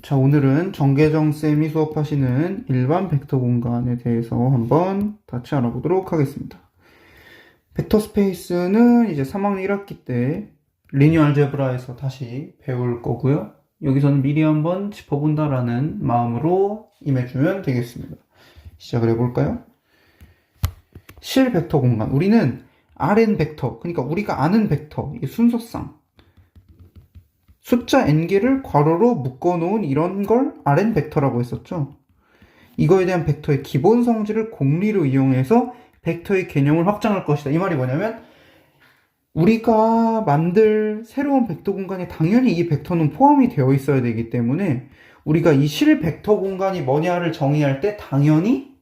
자, 오늘은 정계정 쌤이 수업하시는 일반 벡터 공간에 대해서 한번 같이 알아보도록 하겠습니다. 벡터 스페이스는 이제 3학년 1학기 때 리니어 알제브라에서 다시 배울 거고요. 여기서는 미리 한번 짚어본다라는 마음으로 임해주면 되겠습니다. 시작을 해볼까요? 실 벡터 공간. 우리는 Rn 벡터, 그러니까 우리가 아는 벡터, 이 순서상 숫자 n개를 괄호로 묶어놓은 이런 걸 Rn 벡터라고 했었죠. 이거에 대한 벡터의 기본 성질을 공리로 이용해서 벡터의 개념을 확장할 것이다. 이 말이 뭐냐면 우리가 만들 새로운 벡터 공간에 당연히 이 벡터는 포함이 되어 있어야 되기 때문에 우리가 이 실 벡터 공간이 뭐냐를 정의할 때 당연히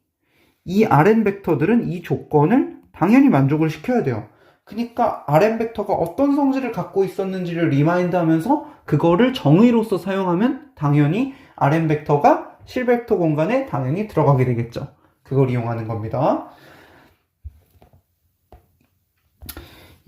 이 Rn 벡터들은 이 조건을 당연히 만족을 시켜야 돼요. 그러니까 Rn 벡터가 어떤 성질을 갖고 있었는지를 리마인드 하면서 그거를 정의로서 사용하면 당연히 Rn 벡터가 실 벡터 공간에 당연히 들어가게 되겠죠. 그걸 이용하는 겁니다.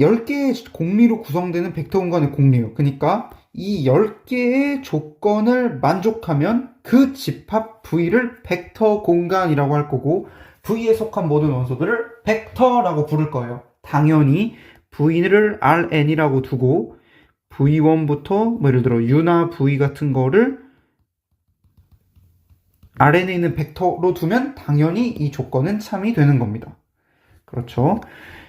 10개의 공리로 구성되는 벡터 공간의 공리예요. 그러니까 이 10개의 조건을 만족하면 그 집합 V를 벡터 공간이라고 할 거고 V에 속한 모든 원소들을 벡터라고 부를 거예요. 당연히 V를 Rn이라고 두고 V1부터 예를 들어 U나 V 같은 거를 Rn에 있는 벡터로 두면 당연히 이 조건은 참이 되는 겁니다. 그렇죠.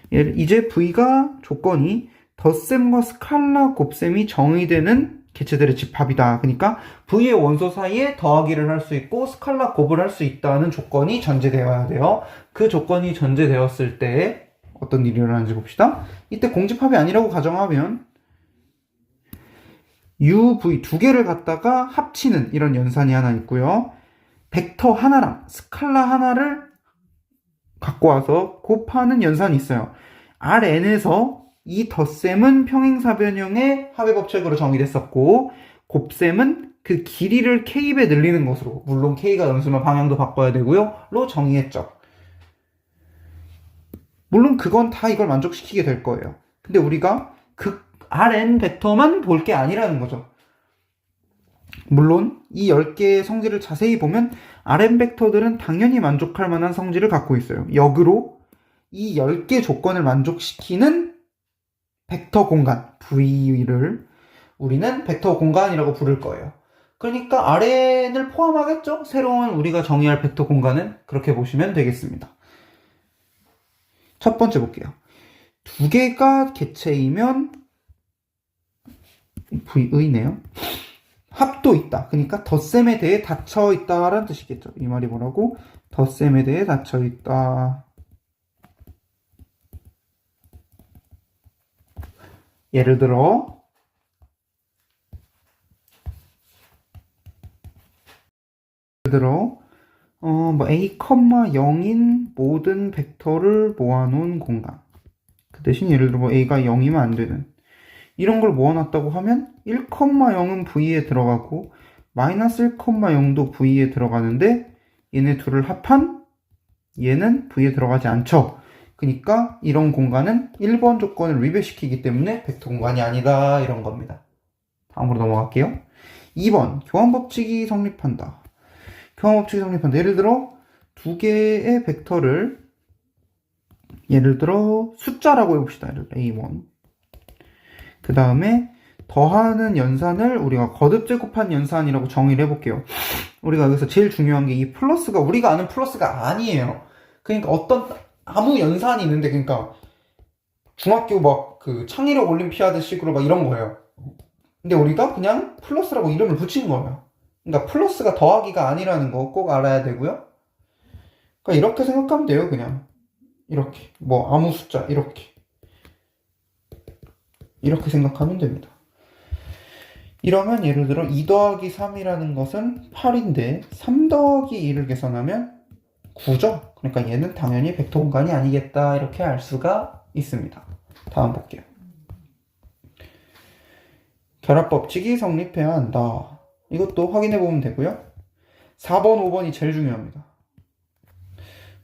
이제 V가 조건이 덧셈과 스칼라 곱셈이 정의되는 개체들의 집합이다. 그러니까 V의 원소 사이에 더하기를 할 수 있고 스칼라 곱을 할 수 있다는 조건이 전제되어야 돼요. 그 조건이 전제되었을 때 어떤 일이 일어나는지 봅시다. 이때 공집합이 아니라고 가정하면 U, V 두 개를 갖다가 합치는 이런 연산이 하나 있고요. 벡터 하나랑 스칼라 하나를 갖고 와서 곱하는 연산이 있어요. Rn에서 이 덧셈은 평행사변형의 합의법칙으로 정의됐었고 곱셈은 그 길이를 K배 늘리는 것으로, 물론 K가 음수면 방향도 바꿔야 되고요, 로 정의했죠. 물론 그건 다 이걸 만족시키게 될 거예요. 근데 우리가 그 Rn 벡터만 볼 게 아니라는 거죠. 물론 이 10개의 성질을 자세히 보면 Rn 벡터들은 당연히 만족할 만한 성질을 갖고 있어요. 역으로 이 10개 조건을 만족시키는 벡터 공간 V를 우리는 벡터 공간이라고 부를 거예요. 그러니까 Rn을 포함하겠죠? 새로운 우리가 정의할 벡터 공간은 그렇게 보시면 되겠습니다. 첫 번째 볼게요. 두 개가 개체이면 V의네요. 합도 있다. 그러니까 덧셈에 대해 닫혀 있다라는 뜻이겠죠. 이 말이 뭐라고? 덧셈에 대해 닫혀 있다. 예를 들어 A, 0인 모든 벡터를 모아놓은 공간. 그 대신 예를 들어 A가 0이면 안 되는 이런 걸 모아놨다고 하면 1,0은 V에 들어가고 마이너스 1,0도 V에 들어가는데 얘네 둘을 합한 얘는 V에 들어가지 않죠. 그러니까 이런 공간은 1번 조건을 위배시키기 때문에 벡터 공간이 아니다 이런 겁니다. 다음으로 넘어갈게요. 2번 교환법칙이 성립한다. 교환법칙이 성립한다. 예를 들어 두 개의 벡터를 예를 들어 숫자라고 해봅시다. 예를 들어 A1 그 다음에 더하는 연산을 우리가 거듭 제곱한 연산이라고 정의를 해볼게요. 우리가 여기서 제일 중요한 게 이 플러스가 우리가 아는 플러스가 아니에요. 그러니까 아무 연산이 있는데, 그러니까 중학교 막 그 창의력 올림피아드 식으로 막 이런 거예요. 근데 우리가 그냥 플러스라고 이름을 붙인 거예요. 그러니까 플러스가 더하기가 아니라는 거 꼭 알아야 되고요. 그러니까 이렇게 생각하면 돼요. 그냥 이렇게 아무 숫자 이렇게 생각하면 됩니다. 이러면 예를 들어 2 더하기 3이라는 것은 8인데 3 더하기 2를 계산하면 9죠. 그러니까 얘는 당연히 벡터 공간이 아니겠다 이렇게 알 수가 있습니다. 다음 볼게요. 결합법칙이 성립해야 한다. 이것도 확인해 보면 되고요. 4번, 5번이 제일 중요합니다.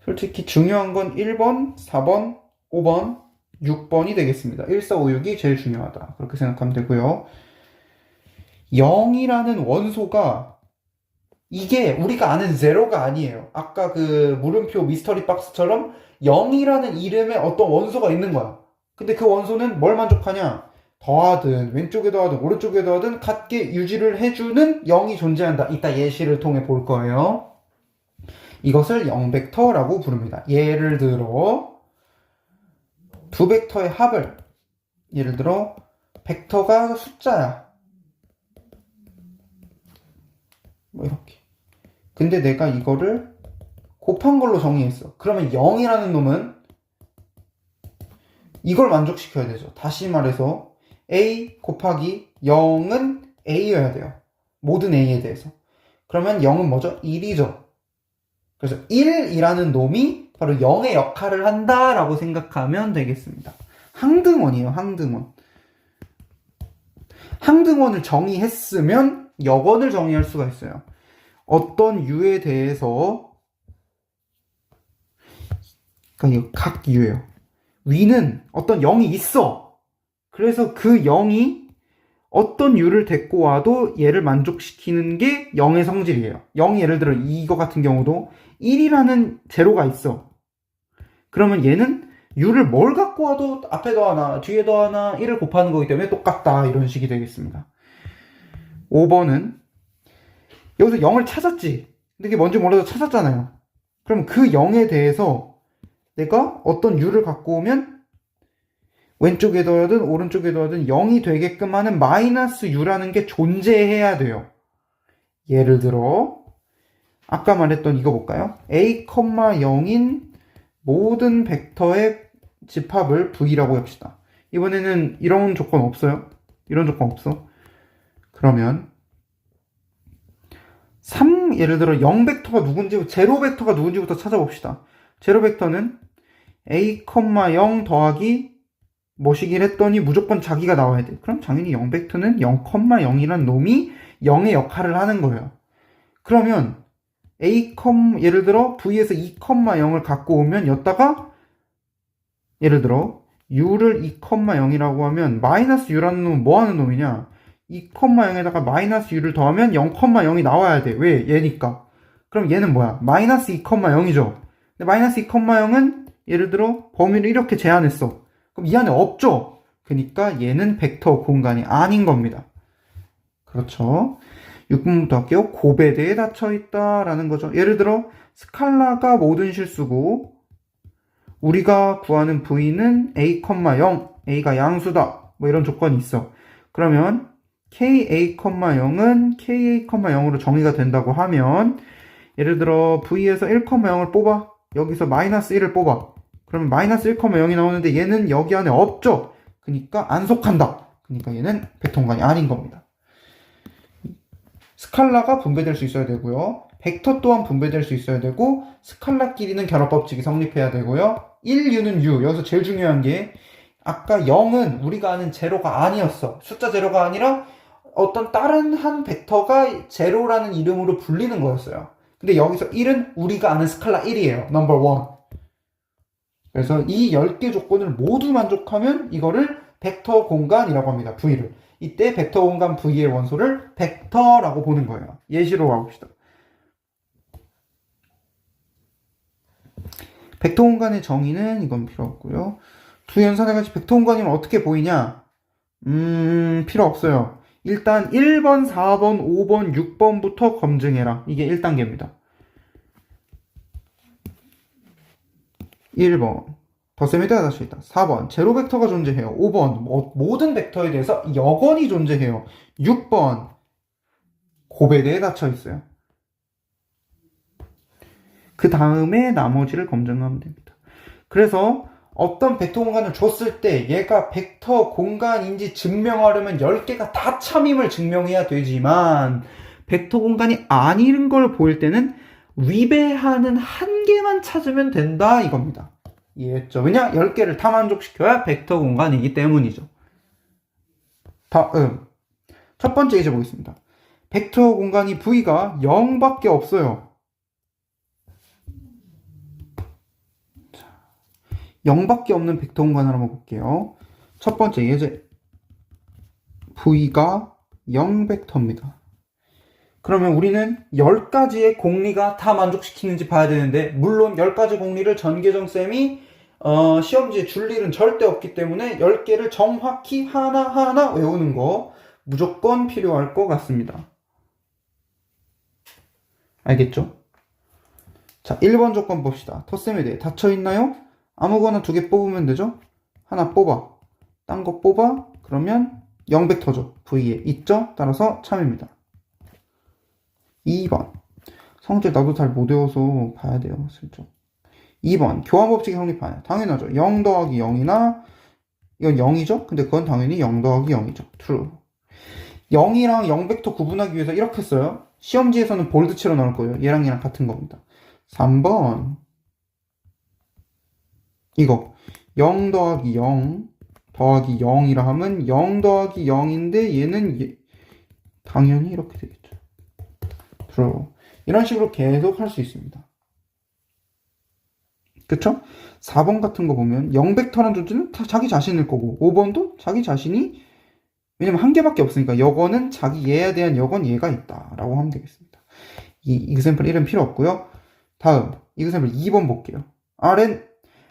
솔직히 중요한 건 1번, 4번, 5번, 6번이 되겠습니다. 1, 4, 5, 6이 제일 중요하다. 그렇게 생각하면 되고요. 0이라는 원소가 이게 우리가 아는 제로가 아니에요. 아까 그 물음표 미스터리 박스처럼 0이라는 이름의 어떤 원소가 있는 거야. 근데 그 원소는 뭘 만족하냐? 더하든 왼쪽에 더하든 오른쪽에 더하든 같게 유지를 해주는 0이 존재한다. 이따 예시를 통해 볼 거예요. 이것을 0벡터라고 부릅니다. 예를 들어 두 벡터의 합을, 예를 들어 벡터가 숫자야. 뭐 이렇게. 근데 내가 이거를 곱한 걸로 정의했어. 그러면 0이라는 놈은 이걸 만족시켜야 되죠. 다시 말해서 a 곱하기 0은 a여야 돼요. 모든 a에 대해서. 그러면 0은 뭐죠? 1이죠. 그래서 1이라는 놈이 바로 0의 역할을 한다라고 생각하면 되겠습니다. 항등원이에요. 항등원. 항등원을 정의했으면 역원을 정의할 수가 있어요. 어떤 u에 대해서, 그러니까 이거 각 u예요. 위는 어떤 0이 있어. 그래서 그 0이 어떤 u를 데리고 와도 얘를 만족시키는 게 0의 성질이에요. 0이 예를 들어 이거 같은 경우도 1이라는 제로가 있어. 그러면 얘는 u를 뭘 갖고 와도 앞에 더하나 뒤에 더하나 1을 곱하는 거기 때문에 똑같다. 이런 식이 되겠습니다. 5번은 여기서 0을 찾았지. 근데 이게 뭔지 몰라서 찾았잖아요. 그럼 그 0에 대해서 내가 어떤 u를 갖고 오면 왼쪽에 더하든 오른쪽에 더하든 0이 되게끔 하는 마이너스 u라는 게 존재해야 돼요. 예를 들어 아까 말했던 이거 볼까요? a, 0인 모든 벡터의 집합을 v라고 합시다. 이번에는 이런 조건 없어요. 이런 조건 없어. 그러면 3, 예를 들어 0벡터가 누군지, 제로 벡터가 누군지부터 찾아봅시다. 제로 벡터는 a, 0 더하기 뭐시길 했더니 무조건 자기가 나와야 돼. 그럼 당연히 0벡터는 0,0이란 놈이 0의 역할을 하는 거예요. 그러면 a, 예를 들어 v에서 2,0을 갖고 오면 여기다가 예를 들어 u를 2,0이라고 하면 마이너스 u라는 놈은 뭐 하는 놈이냐? 2,0에다가 마이너스 u를 더하면 0,0이 나와야 돼. 왜? 얘니까. 그럼 얘는 뭐야? 마이너스 2,0이죠. 근데 마이너스 2,0은 예를 들어 범위를 이렇게 제한했어. 그럼 이 안에 없죠? 그러니까 얘는 벡터 공간이 아닌 겁니다. 그렇죠? 6번부터 할게요. 고배대에 닫혀있다라는 거죠. 예를 들어 스칼라가 모든 실수고 우리가 구하는 v는 a, 0, a가 양수다. 뭐 이런 조건이 있어. 그러면 ka,0은 ka,0으로 정의가 된다고 하면 예를 들어 v에서 1, 0을 뽑아. 여기서 마이너스 1을 뽑아. 그러면 마이너스 1, 0이 나오는데 얘는 여기 안에 없죠. 그러니까 안 속한다. 그러니까 얘는 벡터 공간이 아닌 겁니다. 스칼라가 분배될 수 있어야 되고요. 벡터 또한 분배될 수 있어야 되고 스칼라끼리는 결합법칙이 성립해야 되고요. 1u는 u. 여기서 제일 중요한 게 아까 0은 우리가 아는 제로가 아니었어. 숫자 제로가 아니라 어떤 다른 한 벡터가 제로라는 이름으로 불리는 거였어요. 근데 여기서 1은 우리가 아는 스칼라 1이에요. 넘버 1. 그래서 이 10개 조건을 모두 만족하면 이거를 벡터 공간이라고 합니다. V를. 이때 벡터 공간 V의 원소를 벡터라고 보는 거예요. 예시로 가봅시다. 벡터 공간의 정의는 이건 필요 없고요. 두 연산의 같이 벡터 공간이면 어떻게 보이냐? 필요 없어요. 일단 1번, 4번, 5번, 6번부터 검증해라. 이게 1단계입니다. 1번 덧셈에다가 다시 있다. 4번 제로 벡터가 존재해요. 5번 모든 벡터에 대해서 역원이 존재해요. 6번 고배대에 닫혀 있어요. 그 다음에 나머지를 검증하면 됩니다. 그래서 어떤 벡터 공간을 줬을 때 얘가 벡터 공간인지 증명하려면 10개가 다 참임을 증명해야 되지만 벡터 공간이 아닌 걸 보일 때는 위배하는 한 개만 찾으면 된다 이겁니다. 이해했죠? 왜냐? 10개를 다 만족시켜야 벡터 공간이기 때문이죠. 다음 첫 번째 이제 보겠습니다. 벡터 공간이 V가 0밖에 없어요. 0밖에 없는 벡터 공간을 한번 볼게요. 첫 번째 예제 V가 0벡터입니다. 그러면 우리는 10가지의 공리가 다 만족시키는지 봐야 되는데, 물론 10가지 공리를 전계정쌤이 시험지에 줄 일은 절대 없기 때문에 10개를 정확히 하나하나 외우는 거 무조건 필요할 것 같습니다. 알겠죠? 자, 1번 조건 봅시다. 덧셈에 대해 닫혀있나요? 아무거나 2개 뽑으면 되죠? 하나 뽑아. 딴 거 뽑아. 그러면 0벡터죠. V에 있죠? 따라서 참입니다. 2번. 성질 나도 잘 못 외워서 봐야 돼요. 슬쩍. 2번. 교환법칙이 성립하냐? 당연하죠. 0 더하기 0이나 이건 0이죠? 근데 그건 당연히 0 더하기 0이죠. true. 0이랑 0벡터 구분하기 위해서 이렇게 써요. 시험지에서는 볼드치로 나올 거예요. 얘랑 같은 겁니다. 3번. 이거 0 더하기 0 더하기 0이라 하면 0 더하기 0인데 얘는 당연히 이렇게 되겠죠. true. 이런 식으로 계속 할 수 있습니다. 그쵸? 4번 같은 거 보면 0벡터라는 존재는 다 자기 자신일 거고 5번도 자기 자신이, 왜냐면 한 개밖에 없으니까 여거는 자기 얘에 대한 여건 얘가 있다 라고 하면 되겠습니다. 이 example 1은 필요 없고요. 다음 example 2번 볼게요.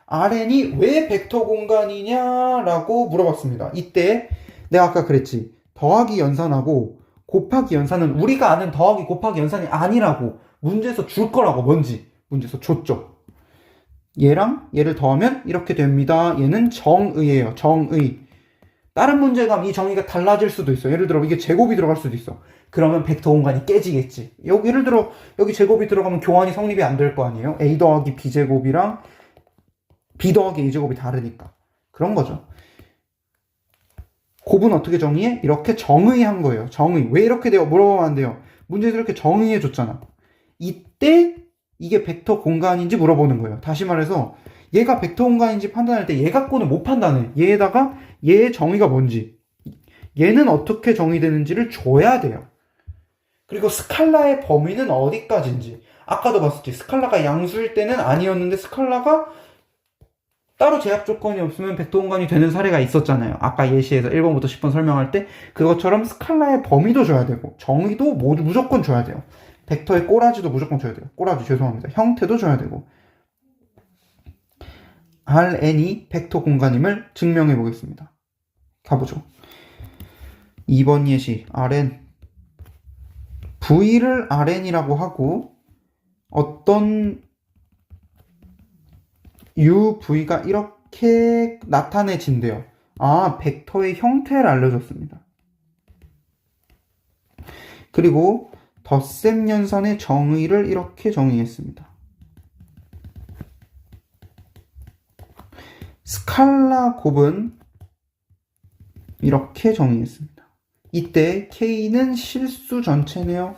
Rn이 왜 벡터 공간이냐라고 물어봤습니다. 이때 내가 아까 그랬지. 더하기 연산하고 곱하기 연산은 우리가 아는 더하기 곱하기 연산이 아니라고 문제에서 줄 거라고 뭔지 문제에서 줬죠. 얘랑 얘를 더하면 이렇게 됩니다. 얘는 정의예요. 정의. 다른 문제가 이 정의가 달라질 수도 있어. 예를 들어 이게 제곱이 들어갈 수도 있어. 그러면 벡터 공간이 깨지겠지. 예를 들어 여기 제곱이 들어가면 교환이 성립이 안 될 거 아니에요. a 더하기 b 제곱이랑 b 더하기 a 제곱이 다르니까. 그런 거죠. 곱은 어떻게 정의해? 이렇게 정의한 거예요. 정의. 왜 이렇게 돼요? 물어보면 안 돼요. 문제에서 이렇게 정의해 줬잖아. 이때 이게 벡터 공간인지 물어보는 거예요. 다시 말해서 얘가 벡터 공간인지 판단할 때 얘 갖고는 못 판단해. 얘에다가 얘의 정의가 뭔지, 얘는 어떻게 정의되는지를 줘야 돼요. 그리고 스칼라의 범위는 어디까지인지. 아까도 봤었지. 스칼라가 양수일 때는 아니었는데 스칼라가 따로 제약 조건이 없으면 벡터 공간이 되는 사례가 있었잖아요. 아까 예시에서 1번부터 10번 설명할 때 그것처럼 스칼라의 범위도 줘야 되고 정의도 모두 무조건 줘야 돼요. 벡터의 꼬라지도 무조건 줘야 돼요. 꼬라지 죄송합니다. 형태도 줘야 되고. Rn이 벡터 공간임을 증명해 보겠습니다. 가보죠. 2번 예시 Rn V를 Rn이라고 하고 어떤 UV가 이렇게 나타내진대요. 아, 벡터의 형태를 알려줬습니다. 그리고 덧셈 연산의 정의를 이렇게 정의했습니다. 스칼라 곱은 이렇게 정의했습니다. 이때 K는 실수 전체네요.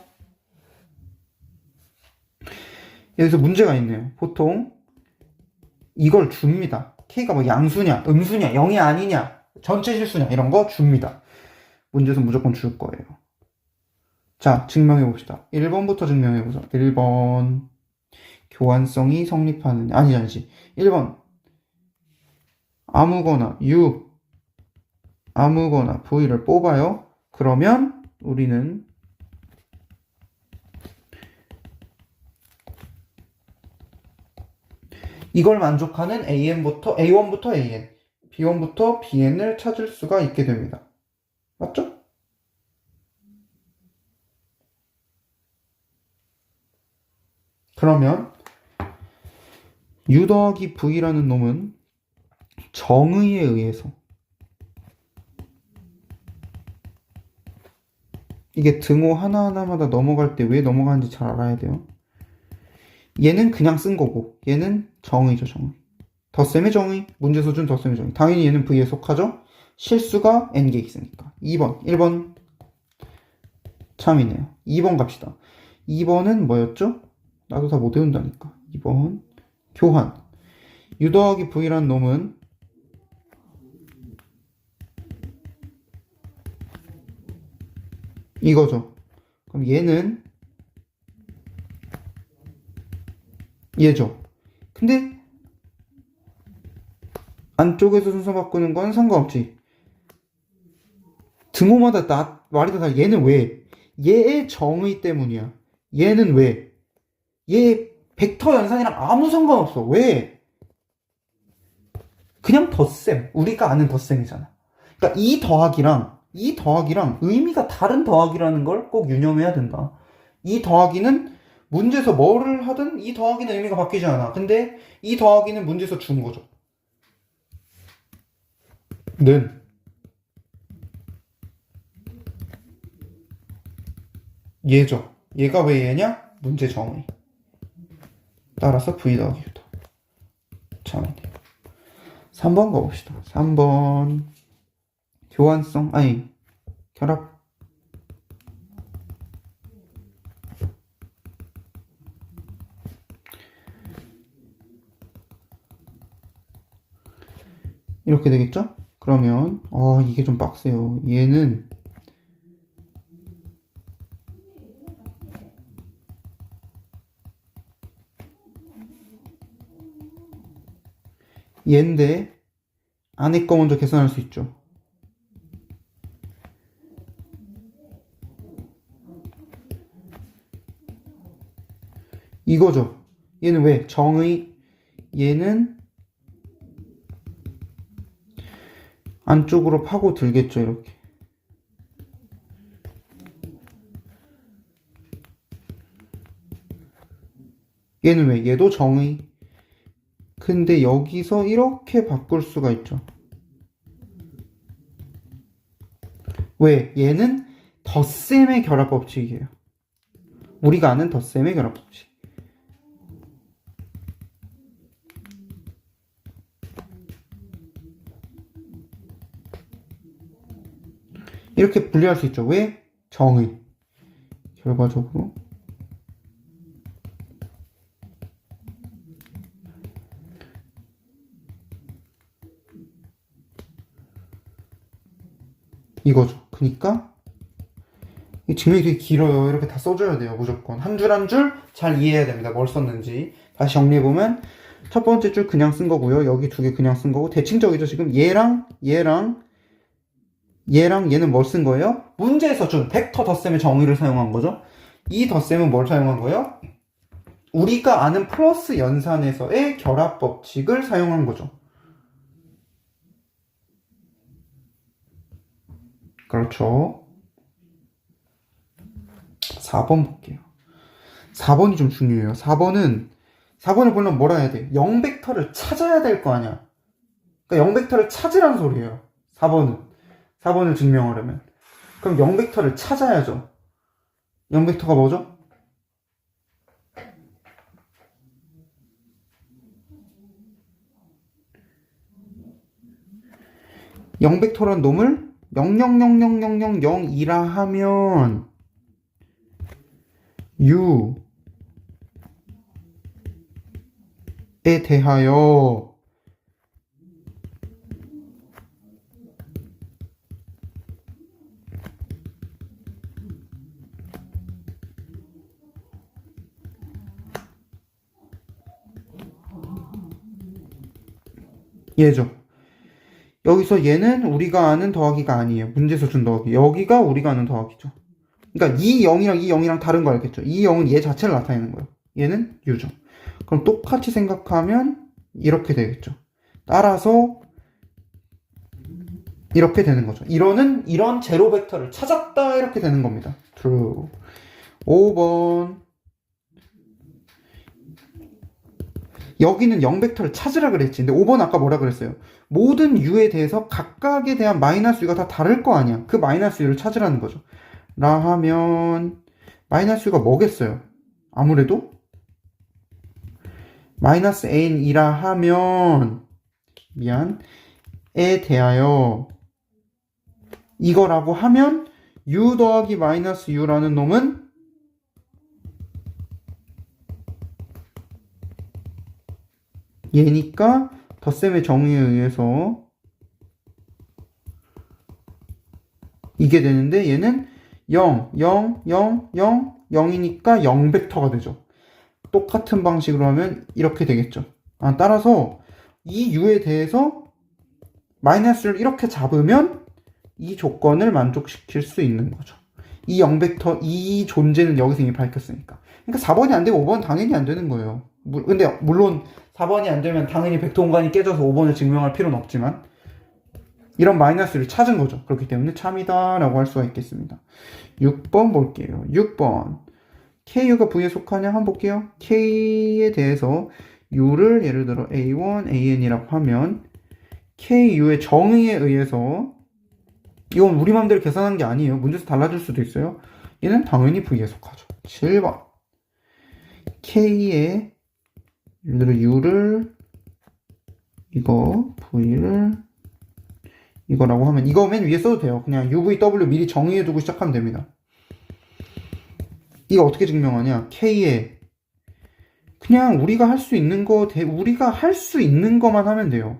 여기서 문제가 있네요. 보통 이걸 줍니다. K가 뭐 양수냐, 음수냐, 0이 아니냐, 전체 실수냐 이런 거 줍니다. 문제에서 무조건 줄 거예요. 자, 증명해 봅시다. 1번부터 증명해 보자. 1번 교환성이 성립하느냐. 아니지. 1번 아무거나 U 아무거나 V를 뽑아요. 그러면 우리는 이걸 만족하는 A1부터 AN, B1부터 BN을 찾을 수가 있게 됩니다. 맞죠? 그러면 U 더하기 V라는 놈은 정의에 의해서 이게 등호 하나하나마다 넘어갈 때 왜 넘어가는지 잘 알아야 돼요. 얘는 그냥 쓴 거고 얘는 정의죠. 정의. 덧셈의 정의, 문제에서 준 덧셈의 정의. 당연히 얘는 V에 속하죠. 실수가 N개 있으니까. 2번, 1번 참이네요. 2번 갑시다. 2번은 뭐였죠? 나도 다 못 외운다니까. 2번 교환. U 더하기 V란 놈은 이거죠. 그럼 얘는 얘죠. 근데 안쪽에서 순서 바꾸는 건 상관없지. 등호마다 말이 다 달라. 얘는 왜? 얘의 정의 때문이야. 얘는 왜? 얘 벡터 연산이랑 아무 상관없어. 왜? 그냥 덧셈. 우리가 아는 덧셈이잖아. 그러니까 이 더하기랑 의미가 다른 더하기라는 걸 꼭 유념해야 된다. 이 더하기는 문제에서 뭐를 하든 이 더하기는 의미가 바뀌지 않아. 근데 이 더하기는 문제에서 준 거죠. 는 얘죠. 얘가 왜 얘냐? 문제 정의. 따라서 V 더하기 U 더. 참. 3번 가봅시다. 3번. 교환성, 아니, 결합. 이렇게 되겠죠? 그러면, 이게 좀 빡세요. 얘는, 얘인데, 안에 거 먼저 계산할 수 있죠. 이거죠. 얘는 왜? 정의, 얘는 안쪽으로 파고 들겠죠, 이렇게. 얘는 왜? 얘도 정의. 근데 여기서 이렇게 바꿀 수가 있죠. 왜? 얘는 덧셈의 결합 법칙이에요. 우리가 아는 덧셈의 결합 법칙. 이렇게 분리할 수 있죠. 왜? 정의. 결과적으로 이거죠. 그러니까 이 증명이 되게 길어요. 이렇게 다 써줘야 돼요. 무조건 한 줄 한 줄 잘 이해해야 됩니다. 뭘 썼는지. 다시 정리해보면 첫 번째 줄 그냥 쓴 거고요. 여기 두 개 그냥 쓴 거고, 대칭적이죠. 지금 얘랑 얘는 뭘 쓴 거예요? 문제에서 준 벡터 덧셈의 정의를 사용한 거죠. 이 덧셈은 뭘 사용한 거예요? 우리가 아는 플러스 연산에서의 결합 법칙을 사용한 거죠. 그렇죠. 4번 볼게요. 4번이 좀 중요해요. 4번을 보려면 뭐라 해야 돼? 0벡터를 찾아야 될 거 아니야. 그러니까 0벡터를 찾으라는 소리예요. 4번을 증명하려면. 그럼 0벡터를 찾아야죠. 0벡터가 뭐죠? 영벡터란 놈을 0000000이라 하면 U에 대하여 얘죠. 여기서 얘는 우리가 아는 더하기가 아니에요. 문제에서 준 더하기. 여기가 우리가 아는 더하기죠. 그러니까 이 0이랑 이 0이랑 다른 거 알겠죠? 이 0은 얘 자체를 나타내는 거예요. 얘는 U죠. 그럼 똑같이 생각하면 이렇게 되겠죠. 따라서 이렇게 되는 거죠. 이런 제로 벡터를 찾았다 이렇게 되는 겁니다. true. 5번. 여기는 0벡터를 찾으라 그랬지. 근데 5번 아까 뭐라 그랬어요? 모든 U에 대해서 각각에 대한 마이너스 U가 다 다를 거 아니야. 그 마이너스 U를 찾으라는 거죠. 라 하면 마이너스 U가 뭐겠어요? 아무래도 마이너스 N이라 하면 에 대하여 이거라고 하면 U 더하기 마이너스 U라는 놈은 얘니까 덧셈의 정의에 의해서 이게 되는데 얘는 0, 0, 0, 0, 0이니까 0벡터가 되죠. 똑같은 방식으로 하면 이렇게 되겠죠. 따라서 이 U에 대해서 마이너스를 이렇게 잡으면 이 조건을 만족시킬 수 있는 거죠. 이 0벡터, 이 존재는 여기서 이미 밝혔으니까. 그러니까 4번이 안 되고 5번은 당연히 안 되는 거예요. 근데 물론 4번이 안 되면 당연히 벡터 공간이 깨져서 5번을 증명할 필요는 없지만 이런 마이너스를 찾은 거죠. 그렇기 때문에 참이다 라고 할 수가 있겠습니다. 6번 볼게요. 6번 KU가 V에 속하냐 한번 볼게요. K에 대해서 U를 예를 들어 A1, AN이라고 하면 KU의 정의에 의해서 이건 우리 마음대로 계산한 게 아니에요. 문제에서 달라질 수도 있어요. 얘는 당연히 V에 속하죠. 7번 K에 예를 들어 U를 이거 V를 이거라고 하면 이거 맨 위에 써도 돼요. 그냥 UVW 미리 정의해두고 시작하면 됩니다. 이거 어떻게 증명하냐? K에 그냥 우리가 할 수 있는 우리가 할 수 있는 거만 하면 돼요.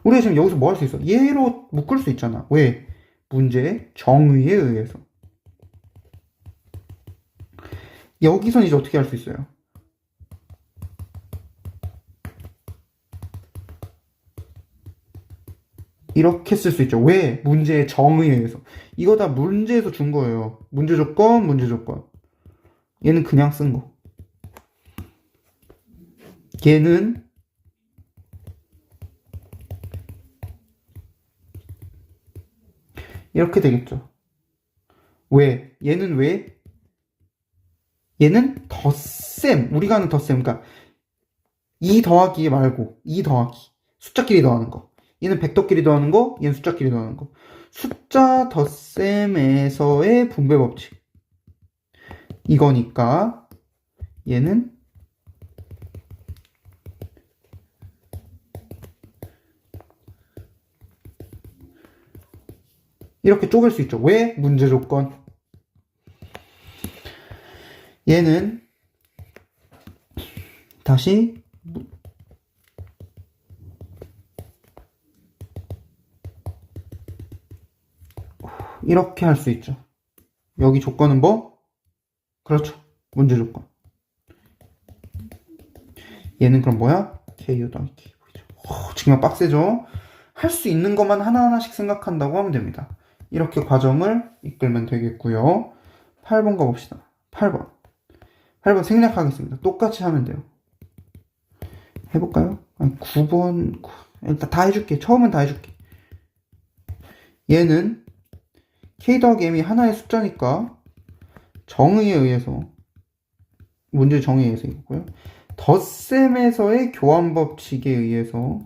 우리가 지금 여기서 뭐 할 수 있어? 얘로 묶을 수 있잖아. 왜? 문제의 정의에 의해서. 여기선 이제 어떻게 할 수 있어요? 이렇게 쓸 수 있죠. 왜? 문제의 정의에 의해서. 이거 다 문제에서 준 거예요. 문제 조건, 문제 조건. 얘는 그냥 쓴 거. 얘는 이렇게 되겠죠. 왜? 얘는 왜? 얘는 덧셈. 우리가 하는 덧셈. 그러니까 2 더하기 말고 2 더하기. 숫자끼리 더하는 거. 얘는 벡터끼리 더하는 거, 얘는 숫자끼리 더하는 거. 숫자 덧셈에서의 분배 법칙. 이거니까 얘는 이렇게 쪼갤 수 있죠. 왜? 문제 조건. 얘는 다시 이렇게 할 수 있죠. 여기 조건은 뭐? 그렇죠. 문제 조건. 얘는 그럼 뭐야? KU 더하기 K. 정말 빡세죠? 할 수 있는 것만 하나하나씩 생각한다고 하면 됩니다. 이렇게 과정을 이끌면 되겠고요. 8번 가봅시다. 8번 생략하겠습니다. 똑같이 하면 돼요. 해볼까요? 아니, 9번 일단 다 해줄게. 처음은 다 해줄게. 얘는 K 더하기 M이 하나의 숫자니까 정의에 의해서 문제 정의에 의해서 이거고요. 덧셈에서의 교환 법칙에 의해서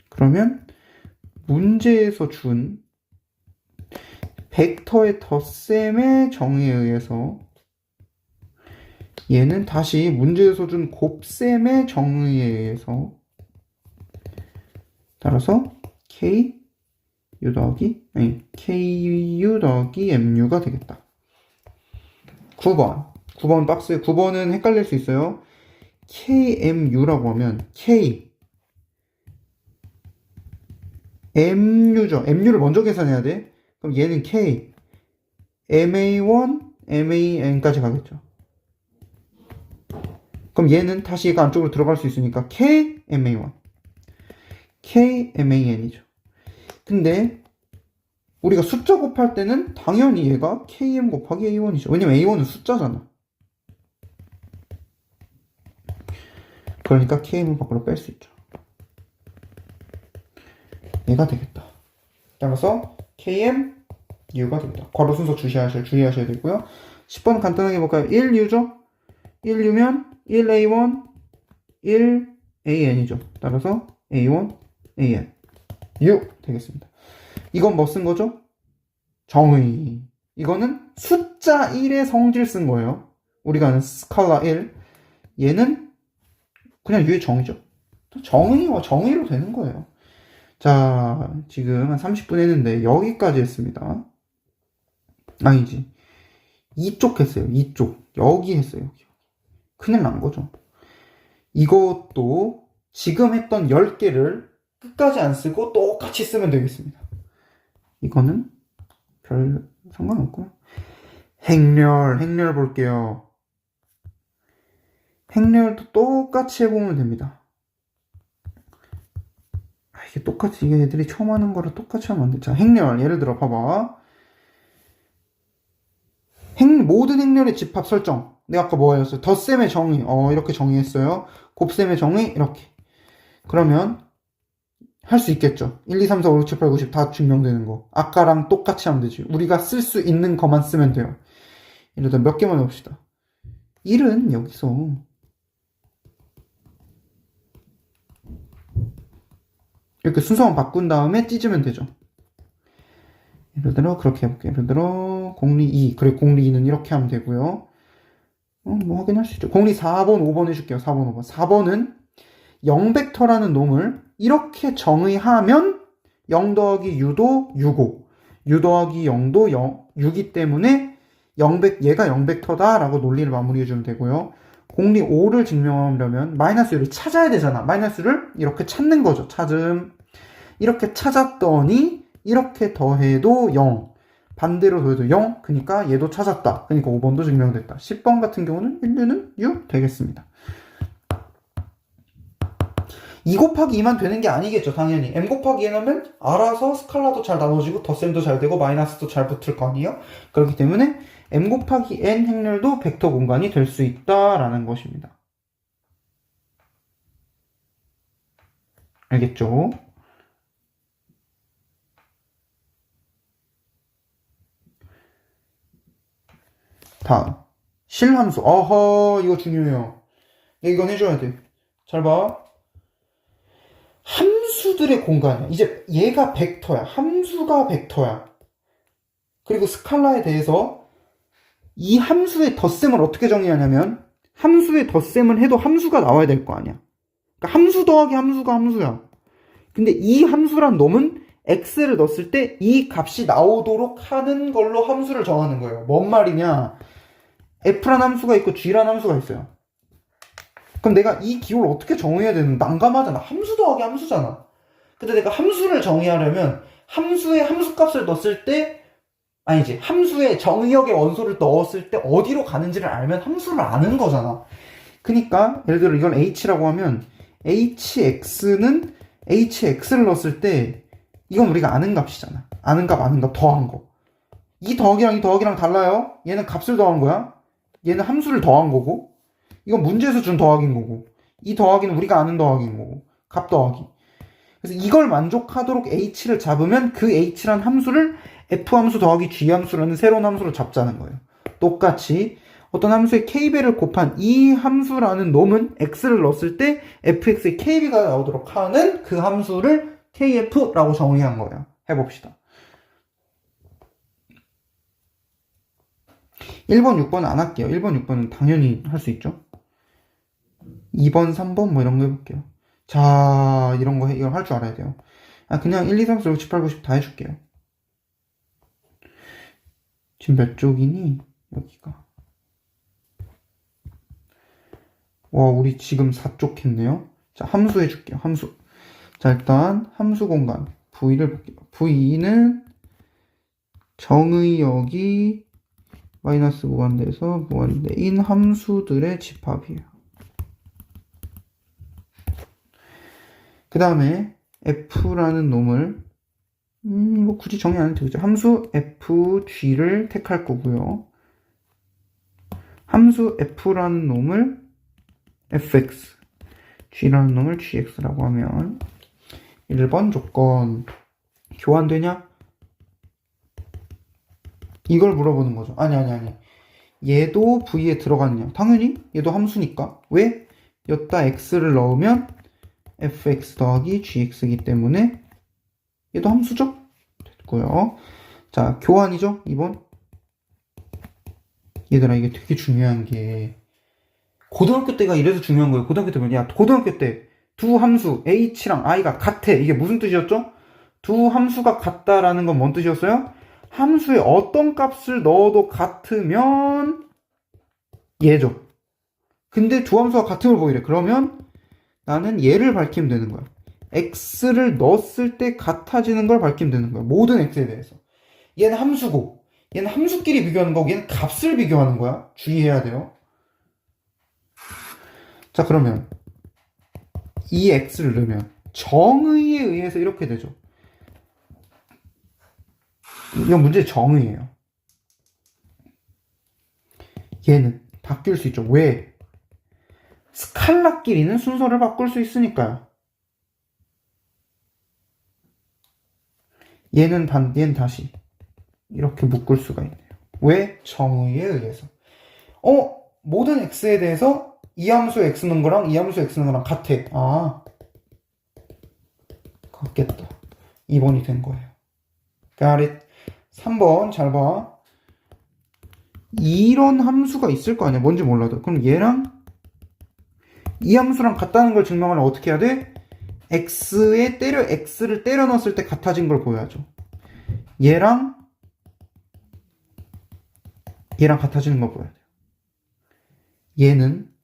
그러면 문제에서 준 벡터의 덧셈의 정의에 의해서 얘는 다시 문제에서 준 곱셈의 정의에 의해서 따라서 KU 더하기 MU가 되겠다. 9번 박스에 9번은 헷갈릴 수 있어요. KMU라고 하면 MU죠. MU를 먼저 계산해야 돼. 그럼 얘는 K MA1 MAN까지 가겠죠. 그럼 얘는 다시 얘가 안쪽으로 들어갈 수 있으니까 KMA1 KMAN이죠. 근데 우리가 숫자 곱할 때는 당연히 얘가 KM 곱하기 A1이죠. 왜냐면 A1은 숫자잖아. 그러니까 KM을 밖으로 뺄 수 있죠. 얘가 되겠다. 따라서 KM U가 되겠다. 괄호 순서 주의하셔야 되고요. 10번 간단하게 볼까요? 1U죠? 1U면 1A1, 1AN이죠. 따라서 A1, AN, U 되겠습니다. 이건 뭐 쓴 거죠? 정의. 이거는 숫자 1의 성질 쓴 거예요. 우리가 아는 스칼라 1. 얘는 그냥 U의 정의죠. 정의와 정의로 되는 거예요. 자, 지금 한 30분 했는데 여기까지 했습니다. 아니지. 이쪽 했어요. 이쪽. 여기 했어요. 큰일 난 거죠. 이것도 지금 했던 10개를 끝까지 안 쓰고 똑같이 쓰면 되겠습니다. 이거는 별 상관없고요. 행렬 볼게요. 행렬도 똑같이 해보면 됩니다. 이게 똑같이, 이게 애들이 처음 하는 거랑 똑같이 하면 안 돼. 자, 행렬. 예를 들어, 봐봐. 모든 행렬의 집합 설정. 내가 아까 뭐 했어요? 덧셈의 정의. 이렇게 정의했어요. 곱셈의 정의. 이렇게. 그러면, 할 수 있겠죠. 1, 2, 3, 4, 5, 6, 7, 8, 9, 10 다 증명되는 거. 아까랑 똑같이 하면 되지. 우리가 쓸 수 있는 것만 쓰면 돼요. 예를 들어 몇 개만 해봅시다. 1은 여기서 이렇게 순서만 바꾼 다음에 찢으면 되죠. 예를 들어 그렇게 해볼게요. 예를 들어 공리 2. 그래, 공리 2는 이렇게 하면 되고요. 뭐 확인할 수 있죠. 공리 4번, 5번 해줄게요. 4번, 5번. 4번은 0벡터라는 놈을 이렇게 정의하면 0 더하기 U도 6고 U 더하기 0도 6이기 때문에 얘가 0벡터다 라고 논리를 마무리해주면 되고요. 공리 5를 증명하려면 마이너스를 찾아야 되잖아. 마이너스를 이렇게 찾는 거죠. 찾음. 이렇게 찾았더니 이렇게 더해도 0. 반대로 더해도 0. 그러니까 얘도 찾았다. 그러니까 5번도 증명됐다. 10번 같은 경우는 1류는 U 되겠습니다. 2 곱하기 2만 되는 게 아니겠죠, 당연히. m 곱하기 n 하면 알아서 스칼라도 잘 나눠지고 덧셈도 잘 되고 마이너스도 잘 붙을 거 아니에요? 그렇기 때문에 m 곱하기 n 행렬도 벡터 공간이 될 수 있다라는 것입니다. 알겠죠? 다음. 실함수. 어허, 이거 중요해요. 이건 해줘야 돼. 잘 봐. 함수들의 공간이야. 이제 얘가 벡터야. 함수가 벡터야. 그리고 스칼라에 대해서 이 함수의 덧셈을 어떻게 정의하냐면 함수의 덧셈을 해도 함수가 나와야 될 거 아니야. 그러니까 함수 더하기 함수가 함수야. 근데 이 함수란 놈은 x를 넣었을 때 이 값이 나오도록 하는 걸로 함수를 정하는 거예요. 뭔 말이냐? f란 함수가 있고 g란 함수가 있어요. 그럼 내가 이 기호를 어떻게 정의해야 되는 난감하잖아. 함수 더하기 함수잖아. 근데 내가 함수를 정의하려면 함수의 함수값을 넣었을 때 아니지, 함수의 정의역의 원소를 넣었을 때 어디로 가는지를 알면 함수를 아는 거잖아. 그러니까 예를 들어 이건 h라고 하면 hx는 hx를 넣었을 때 이건 우리가 아는 값이잖아. 아는 값 더한 거. 이 더하기랑 달라요. 얘는 값을 더한 거야. 얘는 함수를 더한 거고. 이건 문제에서 준 더하기인 거고. 이 더하기는 우리가 아는 더하기인 거고. 값 더하기. 그래서 이걸 만족하도록 h를 잡으면 그 h란 함수를 f함수 더하기 g함수라는 새로운 함수로 잡자는 거예요. 똑같이 어떤 함수의 k배를 곱한 이 함수라는 놈은 x를 넣었을 때 fx의 kb가 나오도록 하는 그 함수를 kf라고 정의한 거예요. 해봅시다. 1번, 6번 안 할게요. 1번, 6번은 당연히 할 수 있죠. 2번, 3번 뭐 이런 거 해볼게요. 자, 이런 거 이걸 할 줄 알아야 돼요. 그냥 1, 2, 3, 4, 5, 6, 7, 8, 9, 10 다 해줄게요. 지금 몇 쪽이니? 여기가. 와, 우리 지금 4쪽 했네요. 자, 함수 해줄게요. 함수. 자, 일단 함수 공간 V를 볼게요. V는 정의역이 마이너스 무한대에서 무한대인 함수들의 집합이에요. 그 다음에 f라는 놈을 뭐 굳이 정의 안 해도 되겠죠. 함수 fg를 택할 거고요. 함수 f라는 놈을 fx, g라는 놈을 gx라고 하면 1번 조건 교환되냐? 이걸 물어보는 거죠. 아니. 얘도 v에 들어갔냐? 당연히 얘도 함수니까. 왜? 여기다 x를 넣으면 fx 더하기 gx이기 때문에 얘도 함수죠? 됐고요. 자, 교환이죠? 2번. 얘들아, 이게 되게 중요한 게 고등학교 때가 이래서 중요한 거예요. 고등학교 때면 고등학교 때 두 함수 h랑 i가 같아. 이게 무슨 뜻이었죠? 두 함수가 같다라는 건 뭔 뜻이었어요? 함수에 어떤 값을 넣어도 같으면 얘죠. 근데 두 함수가 같음을 보이래. 그러면 나는 얘를 밝히면 되는 거야. x를 넣었을 때 같아지는 걸 밝히면 되는 거야. 모든 x에 대해서. 얘는 함수고, 얘는 함수끼리 비교하는 거고, 얘는 값을 비교하는 거야. 주의해야 돼요. 자, 그러면 이 x를 넣으면 정의에 의해서 이렇게 되죠. 이건 문제의 정의예요. 얘는 바뀔 수 있죠. 왜? 스칼라끼리는 순서를 바꿀 수 있으니까요. 얘는 다시 이렇게 묶을 수가 있네요. 왜? 정의에 의해서. 모든 x에 대해서 이 함수 x는 거랑 이 함수 x는 거랑 같아. 아, 같겠다. 2번이 된 거예요. Got it. 3번 잘 봐. 이런 함수가 있을 거 아니야. 뭔지 몰라도. 그럼 얘랑 이 함수랑 같다는 걸 증명하려면 어떻게 해야 돼? x를 때려 넣었을 때 같아진 걸 보여야죠. 얘랑 같아지는 걸 보여야 돼요. 얘는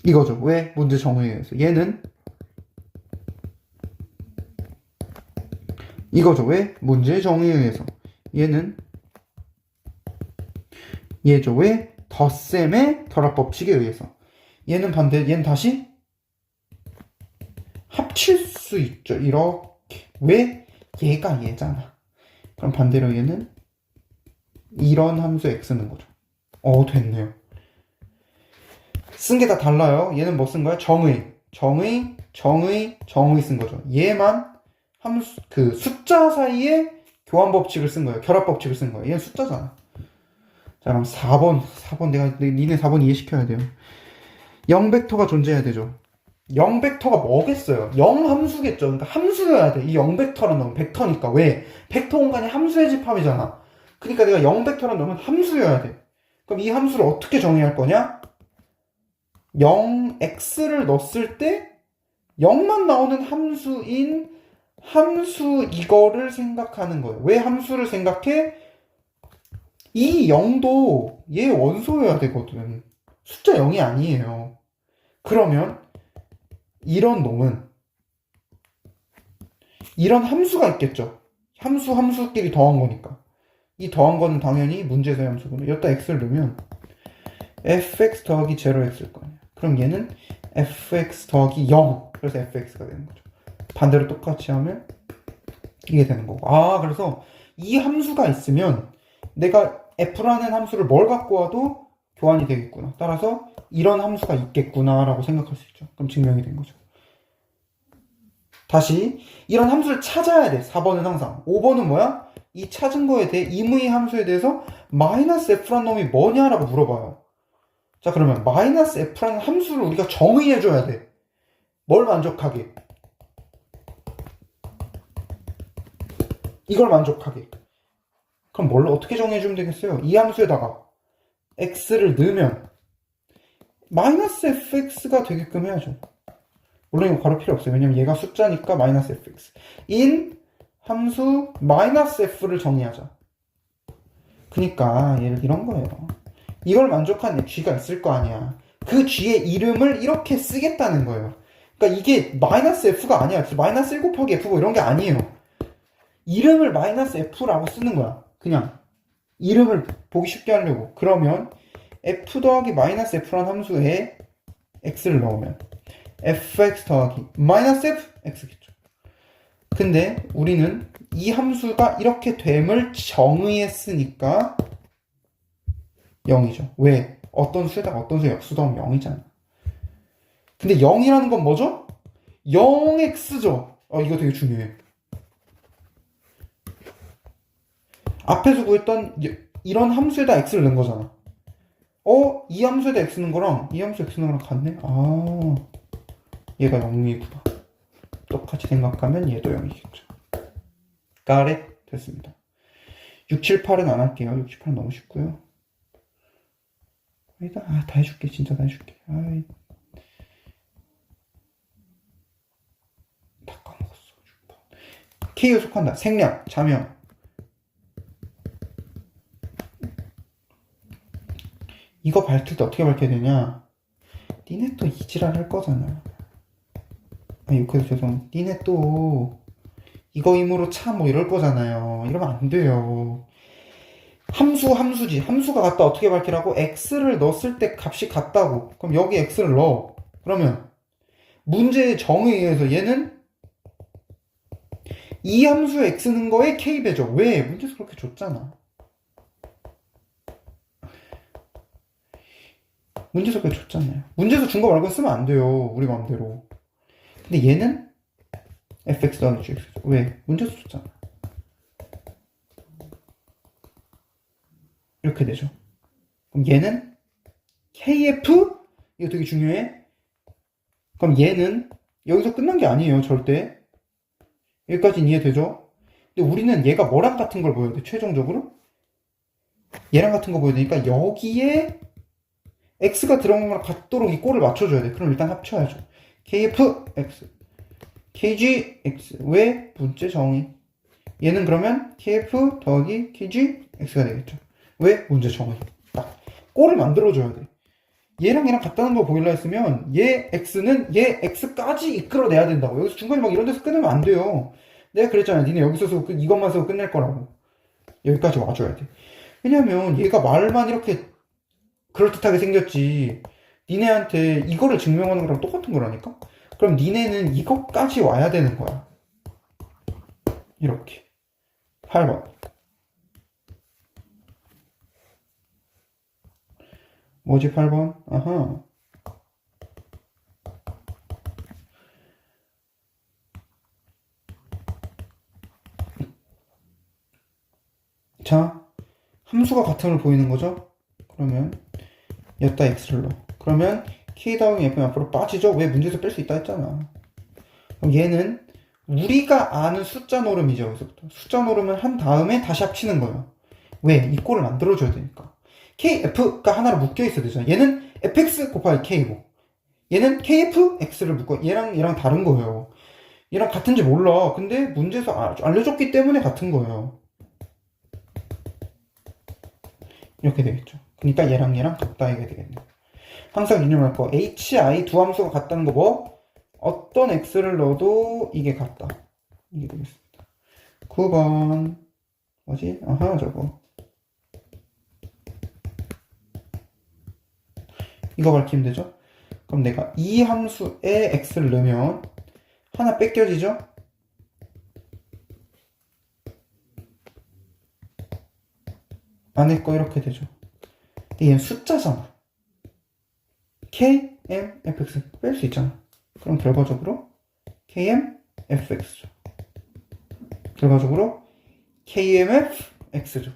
이거죠. 왜? 문제 정의에 의해서. 얘는 이거죠. 왜? 문제 정의에 의해서. 얘는 얘죠. 왜? 덧셈의 결합법칙에 의해서. 얘는 얘는 다시 합칠 수 있죠. 이렇게. 왜? 얘가 얘잖아. 그럼 반대로 얘는 이런 함수 x는 거죠. 됐네요. 쓴 게 다 달라요. 얘는 뭐 쓴 거야? 정의 쓴 거죠. 얘만 함수, 숫자 사이에 교환 법칙을 쓴 거예요. 결합 법칙을 쓴 거예요. 얘는 숫자잖아. 자, 그럼 4번 니네 4번 이해시켜야 돼요. 0벡터가 존재해야 되죠. 0벡터가 뭐겠어요? 0함수겠죠. 그러니까 함수여야 돼. 이 0벡터란 놈은 벡터니까. 왜? 벡터 공간이 함수의 집합이잖아. 그러니까 내가 0벡터란 놈은 함수여야 돼. 그럼 이 함수를 어떻게 정의할 거냐? 0x를 넣었을 때 0만 나오는 함수인 함수 이거를 생각하는 거예요. 왜 함수를 생각해? 이 0도 얘 원소여야 되거든. 숫자 0이 아니에요. 그러면 이런 놈은 이런 함수가 있겠죠. 함수끼리 더한 거니까. 이 더한 거는 당연히 문제에서의 함수거든요. 여기다 x를 넣으면 fx 더하기 0x일 거 아니야. 그럼 얘는 fx 더하기 0. 그래서 fx가 되는 거죠. 반대로 똑같이 하면 이게 되는 거고. 그래서 이 함수가 있으면 내가 f라는 함수를 뭘 갖고 와도 교환이 되겠구나. 따라서 이런 함수가 있겠구나 라고 생각할 수 있죠. 그럼 증명이 된 거죠. 다시 이런 함수를 찾아야 돼. 4번은 항상. 5번은 뭐야? 이 찾은 거에 대해 임의 함수에 대해서 마이너스 f라는 놈이 뭐냐라고 물어봐요. 자, 그러면 마이너스 f라는 함수를 우리가 정의해줘야 돼. 뭘 만족하게? 이걸 만족하게. 그럼 뭘 어떻게 정의해주면 되겠어요? 이 함수에다가 x를 넣으면 마이너스 fx가 되게끔 해야죠. 물론 이거 괄호 필요 없어요. 왜냐면 얘가 숫자니까 마이너스 fx. 인 함수 마이너스 f를 정의하자. 그니까 얘를 이런 거예요. 이걸 만족한 g가 있을 거 아니야. 그 g의 이름을 이렇게 쓰겠다는 거예요. 그러니까 이게 마이너스 f가 아니야. 마이너스 1 곱하기 f 뭐 이런 게 아니에요. 이름을 마이너스 f라고 쓰는 거야. 그냥 이름을 보기 쉽게 하려고. 그러면 f 더하기 마이너스 f라는 함수에 x를 넣으면 fx 더하기 마이너스 fx겠죠. 근데 우리는 이 함수가 이렇게 됨을 정의했으니까 0이죠. 왜? 어떤 수에다가 어떤 수에 역수 더하면 0이잖아. 근데 0이라는 건 뭐죠? 0x죠. 이거 되게 중요해. 앞에서 구했던 이런 함수에다 x를 넣은 거잖아. 이 함수에다 x 넣은 거랑 이 함수 x 넣은 거랑 같네? 얘가 0이구나. 똑같이 생각하면 얘도 0이겠죠. Got it? 됐습니다. 6, 7, 8은 안 할게요. 6, 7, 8은 너무 쉽고요. 다 해줄게. 진짜 다 해줄게. 다 까먹었어. 6번. K에 속한다. 생략, 자명. 이거 밝힐 때 어떻게 밝혀야 되냐? 니네 또 이지랄 할 거잖아. 욕해서 죄송. 니네 또 이거 임으로 차 뭐 이럴 거잖아요. 이러면 안 돼요. 함수지. 함수가 같다. 어떻게 밝히라고? x를 넣었을 때 값이 같다고. 그럼 여기 x를 넣어. 그러면 문제의 정에 의해서 얘는 이 함수 x 는 거에 k배죠. 왜? 문제에서 그렇게 줬잖아. 문제에서 그렇게 줬잖아요. 문제에서 준 거 말고 쓰면 안 돼요. 우리 마음대로. 근데 얘는 fx 더하기 gx. 왜? 문제에서 줬잖아. 이렇게 되죠. 그럼 얘는 kf? 이거 되게 중요해. 그럼 얘는 여기서 끝난 게 아니에요. 절대. 여기까지는 이해되죠? 근데 우리는 얘가 뭐랑 같은 걸 보여야 돼? 최종적으로? 얘랑 같은 거 보여야 되니까 여기에 x가 들어간 거랑 같도록 이 꼴을 맞춰줘야 돼. 그럼 일단 합쳐야죠. kf, x, kg, x. 왜? 문제 정의. 얘는 그러면 kf 더하기 kg, x가 되겠죠. 왜? 문제 정의. 딱. 꼴을 만들어줘야 돼. 얘랑 같다는 거 보이려 했으면 얘 x는 얘 x까지 이끌어내야 된다고. 여기서 중간에 막 이런 데서 끊으면 안 돼요. 내가 그랬잖아. 니네 여기서 이것만 쓰고 끝낼 거라고. 여기까지 와줘야 돼. 왜냐면 얘가 말만 이렇게 그럴듯하게 생겼지. 니네한테 이거를 증명하는 거랑 똑같은 거라니까? 그럼 니네는 이것까지 와야 되는 거야. 이렇게. 8번. 뭐지 8번? 아하. 자, 함수가 같음을 보이는 거죠? 그러면 여기다 x를 넣어. 그러면 k 더하기 f는 앞으로 빠지죠? 왜 문제에서 뺄 수 있다 했잖아. 그럼 얘는 우리가 아는 숫자 노름이죠. 여기서부터. 숫자 노름을 한 다음에 다시 합치는 거예요. 왜? 이 꼴을 만들어줘야 되니까. kf가 하나로 묶여 있어야 되잖아. 얘는 fx 곱하기 k고 얘는 kfx를 묶어. 얘랑 다른 거예요. 얘랑 같은지 몰라. 근데 문제에서 알려줬기 때문에 같은 거예요. 이렇게 되겠죠. 그러니까 얘랑 같다 이게 되겠네. 항상 유념할 거 hi 두 함수가 같다는 거 뭐? 어떤 x를 넣어도 이게 같다. 이게 되겠습니다. 9번 뭐지? 아하 저거 이거 밝히면 되죠? 그럼 내가 이 함수에 x를 넣으면 하나 뺏겨지죠? 안에 거 이렇게 되죠. 근데 얘는 숫자잖아. k, m, fx 뺄 수 있잖아. 그럼 결과적으로 km, fx죠. 결과적으로 kmf, x죠.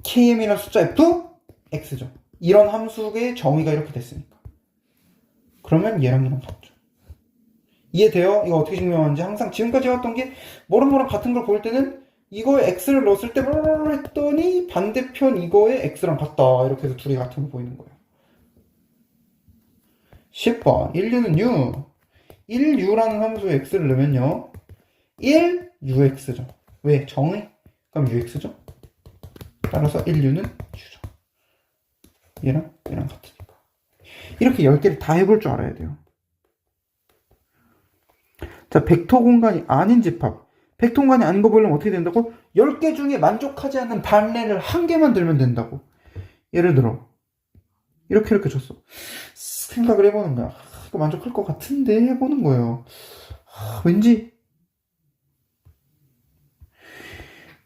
km이란 숫자 f, x죠. 이런 함수의 정의가 이렇게 됐으니까. 그러면 얘랑 같죠. 이해돼요? 이거 어떻게 증명하는지. 항상 지금까지 해왔던 게 뭐랑 같은 걸 볼 때는 이거에 x를 넣었을 때 했더니 반대편 이거에 x랑 같다. 이렇게 해서 둘이 같은 거 보이는 거예요. 10번 1u는 u 1u라는 함수에 x를 넣으면요 1ux죠. 왜? 정의? 그럼 ux죠. 따라서 1u는 u죠. 얘랑 같으니까. 이렇게 10개를 다 해볼 줄 알아야 돼요. 자, 벡터 공간이 아닌 집합. 벡터 공간이 아닌 거 보려면 어떻게 된다고? 10개 중에 만족하지 않는 반례를 한 개만 들면 된다고. 예를 들어 이렇게 줬어. 생각을 해보는 거야. 이거 만족할 것 같은데 해보는 거예요. 왠지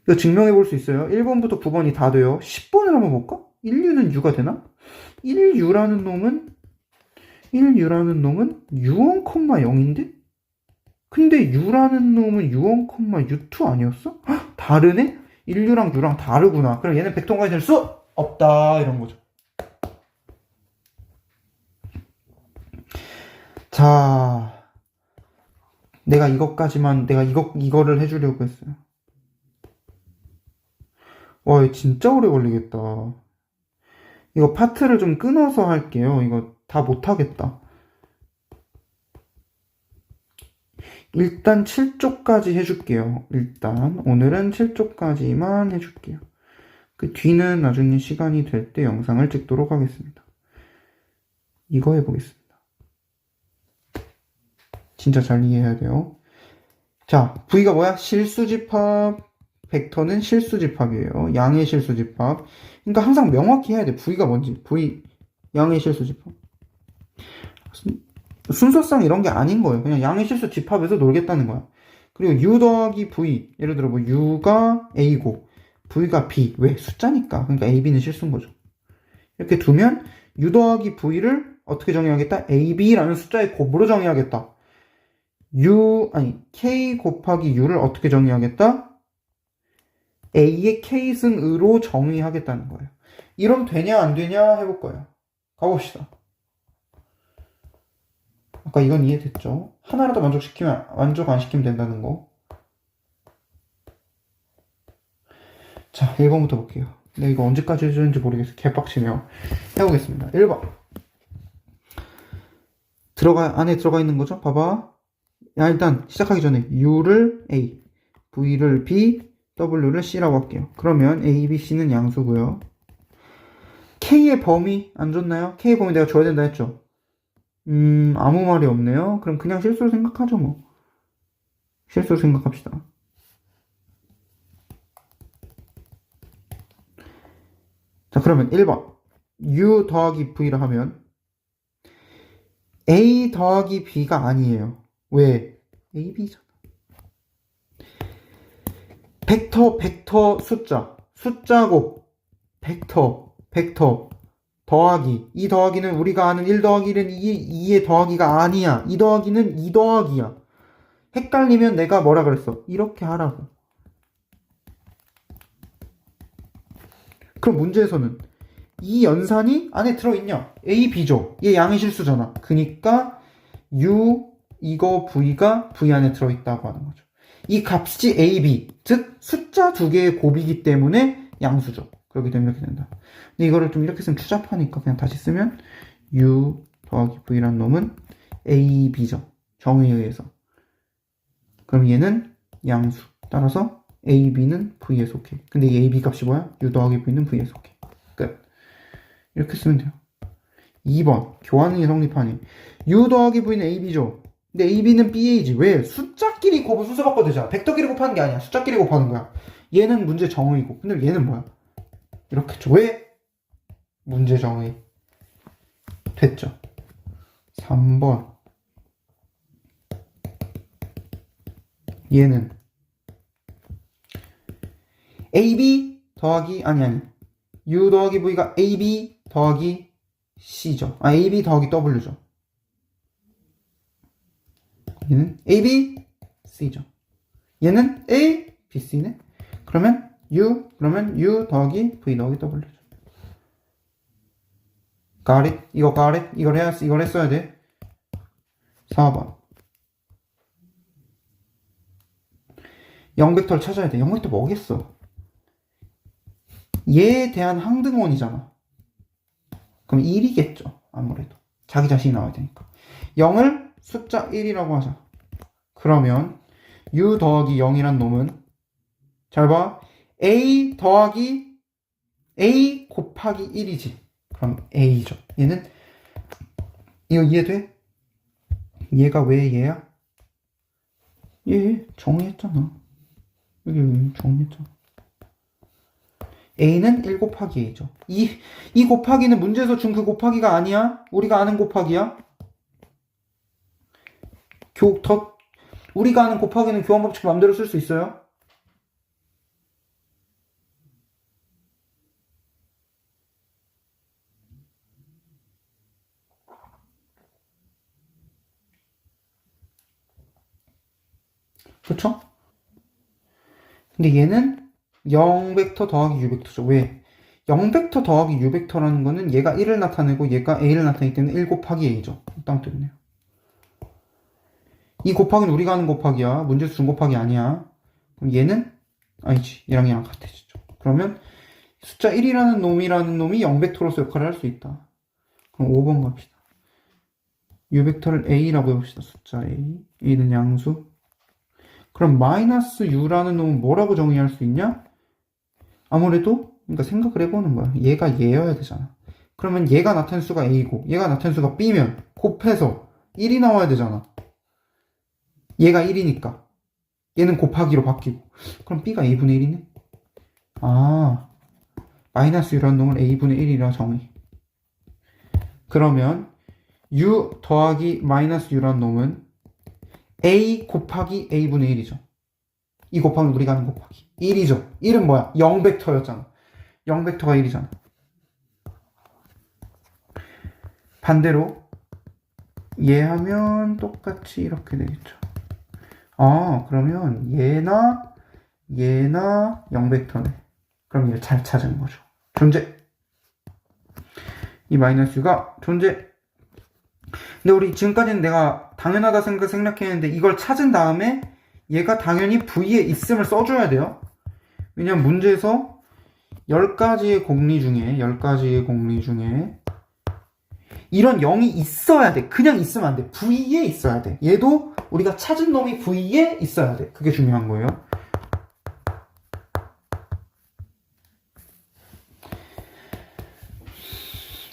이거 증명해 볼 수 있어요. 1번부터 9번이 다 돼요. 10번을 한번 볼까? 1u는 u가 되나? 1u라는 놈은 u1, 0인데? 근데 u라는 놈은 u1, u2 아니었어? 헉, 다르네? 1u랑 u랑 다르구나. 그럼 얘는 벡터공간이 될 수 없다. 이런 거죠. 자, 내가 이거를 해주려고 했어요. 와, 이거 진짜 오래 걸리겠다. 이거 파트를 좀 끊어서 할게요. 이거 다 못하겠다. 일단 7쪽까지 해줄게요. 일단 오늘은 7쪽까지만 해줄게요. 그 뒤는 나중에 시간이 될 때 영상을 찍도록 하겠습니다. 이거 해보겠습니다. 진짜 잘 이해해야 돼요. 자, V가 뭐야? 실수집합 벡터는 실수집합이에요. 양의 실수집합. 그러니까 항상 명확히 해야 돼. V가 뭔지. V, 양의 실수집합. 순서상 이런 게 아닌 거예요. 그냥 양의 실수집합에서 놀겠다는 거야. 그리고 U 더하기 V. 예를 들어 뭐 U가 A고 V가 B. 왜? 숫자니까. 그러니까 A, B는 실수인 거죠. 이렇게 두면 U 더하기 V를 어떻게 정의하겠다? A, B라는 숫자의 곱으로 정의하겠다. K 곱하기 U를 어떻게 정의하겠다? A의 K승으로 정의하겠다는 거예요. 이러면 되냐 안 되냐 해볼 거예요. 가봅시다. 아까 이건 이해됐죠? 하나라도 만족 안 시키면 된다는 거. 자, 1번부터 볼게요. 근데 이거 언제까지 해주는지 모르겠어요. 개빡치네요. 해보겠습니다. 1번. 안에 들어가 있는 거죠? 봐봐. 야, 일단 시작하기 전에 U를 A, V를 B, W를 C라고 할게요. 그러면 A, B, C는 양수고요. K의 범위 안 줬나요? K의 범위 내가 줘야 된다 했죠? 아무 말이 없네요. 그럼 그냥 실수로 생각하죠, 뭐. 실수로 생각합시다. 자, 그러면 1번. U 더하기 V를 하면 A 더하기 B가 아니에요. 왜? A, B잖아. 벡터, 숫자곱, 벡터, 더하기. 이 더하기는 우리가 아는 1 더하기 1은 2의 더하기가 아니야. 2 더하기는 2 더하기야. 헷갈리면 내가 뭐라 그랬어? 이렇게 하라고. 그럼 문제에서는 이 연산이 안에 들어있냐? A, B죠. 얘 양의 실수잖아. 그니까 U, 이거 V가 V 안에 들어있다고 하는 거죠. 이 값이 A, B, 즉 숫자 두 개의 곱이기 때문에 양수죠. 그렇기 때문에 이렇게 된다. 근데 이거를 좀 이렇게 쓰면 추잡하니까 그냥 다시 쓰면 U 더하기 V라는 놈은 A, B죠. 정의에 의해서. 그럼 얘는 양수. 따라서 A, B는 V에 속해. 근데 이 A, B 값이 뭐야? U 더하기 V는 V에 속해. 끝. 이렇게 쓰면 돼요. 2번. 교환이 성립하니. U 더하기 V는 A, B죠. 근데 A, B는 BA지. 왜? 숫자끼리 곱을 순서 바꿔도 되잖아. 벡터끼리 곱하는 게 아니야. 숫자끼리 곱하는 거야. 얘는 문제 정의고. 근데 얘는 뭐야? 이렇게 했죠. 왜? 문제 정의. 됐죠. 3번. 얘는 AB 더하기, 아니. U 더하기 V가 AB 더하기 C죠. AB 더하기 W죠. 얘는 AB, C죠. 얘는 A, B, C네. 그러면 U 더하기 V 더하기 W죠. Got it? 이거 got it? 이걸 했어야 돼. 4번. 0벡터를 찾아야 돼. 0벡터 뭐겠어? 얘에 대한 항등원이잖아. 그럼 1이겠죠. 아무래도. 자기 자신이 나와야 되니까. 0을 숫자 1이라고 하자. 그러면 U 더하기 0이란 놈은 잘 봐. A 더하기 A 곱하기 1이지. 그럼 A죠. 얘는 이거 이해돼? 얘가 왜 얘야? 얘 정의했잖아. 여기 정의했잖아. A는 1 곱하기 A죠. 이 곱하기는 문제에서 준 그 곱하기가 아니야. 우리가 아는 곱하기야. 우리가 아는 곱하기는 교환 법칙 마음대로 쓸 수 있어요? 그쵸? 근데 얘는 0벡터 더하기 U벡터죠. 왜? 0벡터 더하기 U벡터라는 거는 얘가 1을 나타내고 얘가 A를 나타내기 때문에 1 곱하기 A죠. 땅 때문에요. 이 곱하기는 우리가 하는 곱하기야. 문제에서 준 곱하기 아니야. 그럼 얘는 아니지. 얘랑 같아지죠. 그러면 숫자 1이라는 놈이 0벡터로서 역할을 할 수 있다. 그럼 5번 갑시다. U벡터를 A라고 해봅시다. 숫자 A. A는 양수. 그럼 마이너스 U라는 놈은 뭐라고 정의할 수 있냐? 아무래도 그러니까 생각을 해보는 거야. 얘가 얘여야 되잖아. 그러면 얘가 나타낸 수가 A고 얘가 나타낸 수가 B면 곱해서 1이 나와야 되잖아. 얘가 1이니까 얘는 곱하기로 바뀌고. 그럼 B가 A분의 1이네? 아, 마이너스 U라는 놈을 A분의 1이라 정의. 그러면 U 더하기 마이너스 U라는 놈은 A 곱하기 A분의 1이죠. 이 곱하기 우리가 하는 곱하기 1이죠. 1은 뭐야? 0벡터였잖아. 0벡터가 1이잖아. 반대로 얘 하면 똑같이 이렇게 되겠죠. 아, 그러면 얘나 0벡터네. 그럼 얘를 잘 찾은 거죠. 존재. 이 마이너스 U가 존재. 근데 우리 지금까지는 내가 당연하다 생각했는데 이걸 찾은 다음에 얘가 당연히 V에 있음을 써줘야 돼요. 왜냐면 문제에서 10가지의 공리 중에 이런 0이 있어야 돼. 그냥 있으면 안 돼. V에 있어야 돼. 얘도 우리가 찾은 놈이 V에 있어야 돼. 그게 중요한 거예요.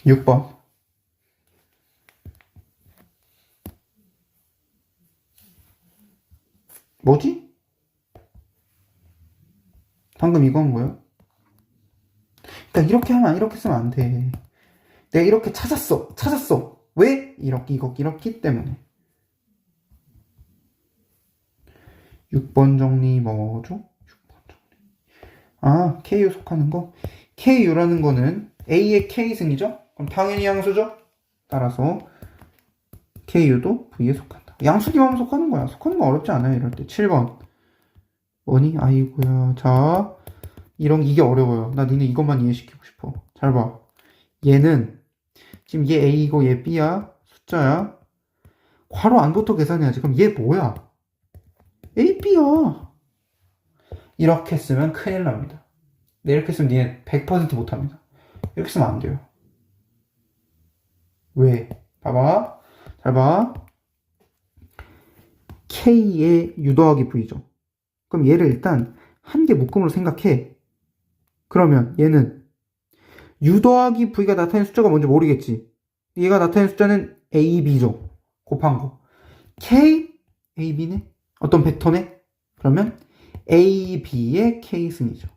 (6번) 뭐지? 방금 이거 한 거예요? 그러니까 이렇게 쓰면 안 돼. 내가 이렇게 찾았어. 왜? 이렇기 때문에. 6번 정리 뭐죠? 6번 정리. 아, KU 속하는 거. KU라는 거는 A의 K승이죠? 그럼 당연히 양수죠? 따라서 KU도 V에 속한다. 양수기만 속하는 거야. 속하는 거 어렵지 않아요. 이럴 때. 7번. 뭐니? 아이고야. 자, 이게 어려워요. 나 니네 이것만 이해시키고 싶어. 잘 봐. 얘는 지금 얘 A이고 얘 B야. 숫자야. 괄호 안부터 계산해야지. 그럼 얘 뭐야? A, B야. 이렇게 쓰면 큰일 납니다. 네, 이렇게 쓰면 니네 100% 못합니다. 이렇게 쓰면 안 돼요. 왜? 봐봐. 잘 봐. K의 U 더하기 V죠. 그럼 얘를 일단 한 개 묶음으로 생각해. 그러면 얘는 U 더하기 V가 나타내는 숫자가 뭔지 모르겠지. 얘가 나타내는 숫자는 A, B죠. 곱한 거. K, A, B네? 어떤 벡터네? 그러면 A, B의 K승이죠.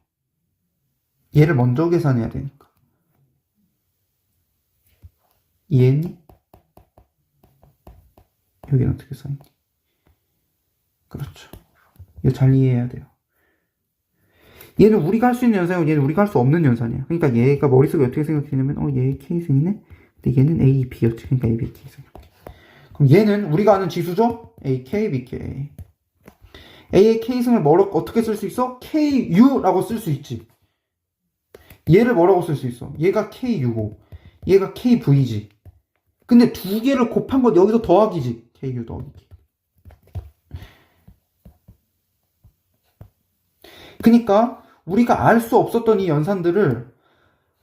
얘를 먼저 계산해야 되니까. 이해했니? 여기는 어떻게 써있니? 그렇죠. 이거 잘 이해해야 돼요. 얘는 우리가 할 수 있는 연산이고 얘는 우리가 할 수 없는 연산이야. 그러니까 얘가 머릿속에 어떻게 생각되냐면 얘의 K승이네? 근데 얘는 A, B였지. 그러니까 A, B, K승. 그럼 얘는 우리가 아는 지수죠? A, K, B, K. A의 K승을 어떻게 쓸 수 있어? KU라고 쓸 수 있지. 얘를 뭐라고 쓸 수 있어? 얘가 KU고 얘가 KV지. 근데 두 개를 곱한 건 여기서 더하기지. KU 더하기. 그러니까 우리가 알 수 없었던 이 연산들을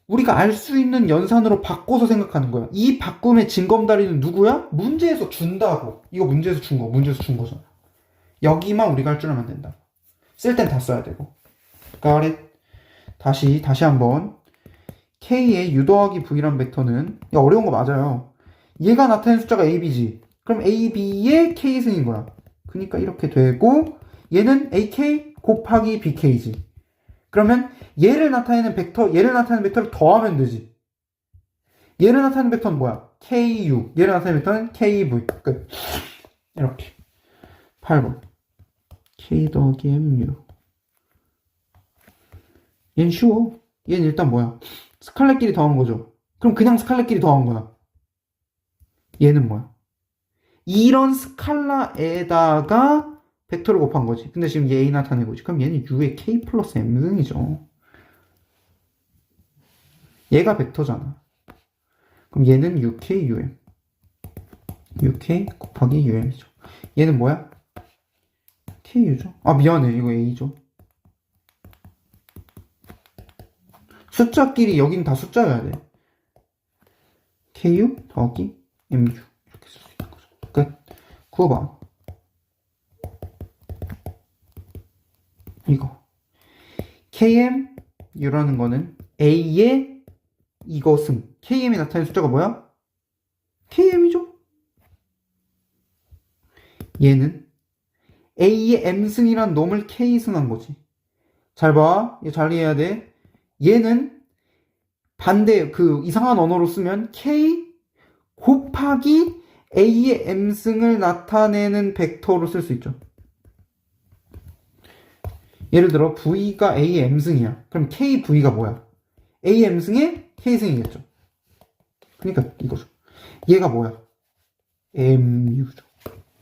우리가 알 수 있는 연산으로 바꿔서 생각하는 거야. 이 바꿈의 징검다리는 누구야? 문제에서 준다고. 이거 문제에서 준 거잖아. 여기만 우리가 할 줄 알면 된다. 쓸 땐 다 써야 되고. Got it? 다시 한번. K의 U 더하기 V란 벡터는, 이거 어려운 거 맞아요. 얘가 나타낸 숫자가 A, B지. 그럼 A, B의 K승인 거야. 그러니까 이렇게 되고, 얘는 AK 곱하기 BK지. 그러면 얘를 나타내는 벡터를 더하면 되지. 얘를 나타내는 벡터는 뭐야? KU. 얘를 나타내는 벡터는 KV. 끝. 이렇게. 8번. K 더하기 MU. 얘는 쉬워. 얘는 일단 뭐야? 스칼렛끼리 더한 거죠. 그럼 그냥 스칼렛끼리 더한 거야. 얘는 뭐야? 이런 스칼라에다가 벡터를 곱한 거지. 근데 지금 얘 A 나타내고 있지. 그럼 얘는 U의 K 플러스 M승이죠. 얘가 벡터잖아. 그럼 얘는 UK, UM. UK 곱하기 UM이죠. 얘는 뭐야? KU죠. 아, 미안해. 이거 A죠. 숫자끼리 여긴 다 숫자여야 돼. KU 더하기 MU. 이렇게 쓸 수 있는 거죠. 끝. 9번. 이거. KMU라는 거는 A의 이것은 KM이 나타낸 숫자가 뭐야? KM이죠. 얘는 A의 M승이란 놈을 K승한 거지. 잘 봐. 얘 잘 이해해야 돼. 얘는 반대, 이상한 언어로 쓰면 K 곱하기 A의 M승을 나타내는 벡터로 쓸 수 있죠. 예를 들어, V가 A의 M승이야. 그럼 KV가 뭐야? A M승의 K승이겠죠. 그러니까 이거죠. 얘가 뭐야? MU죠.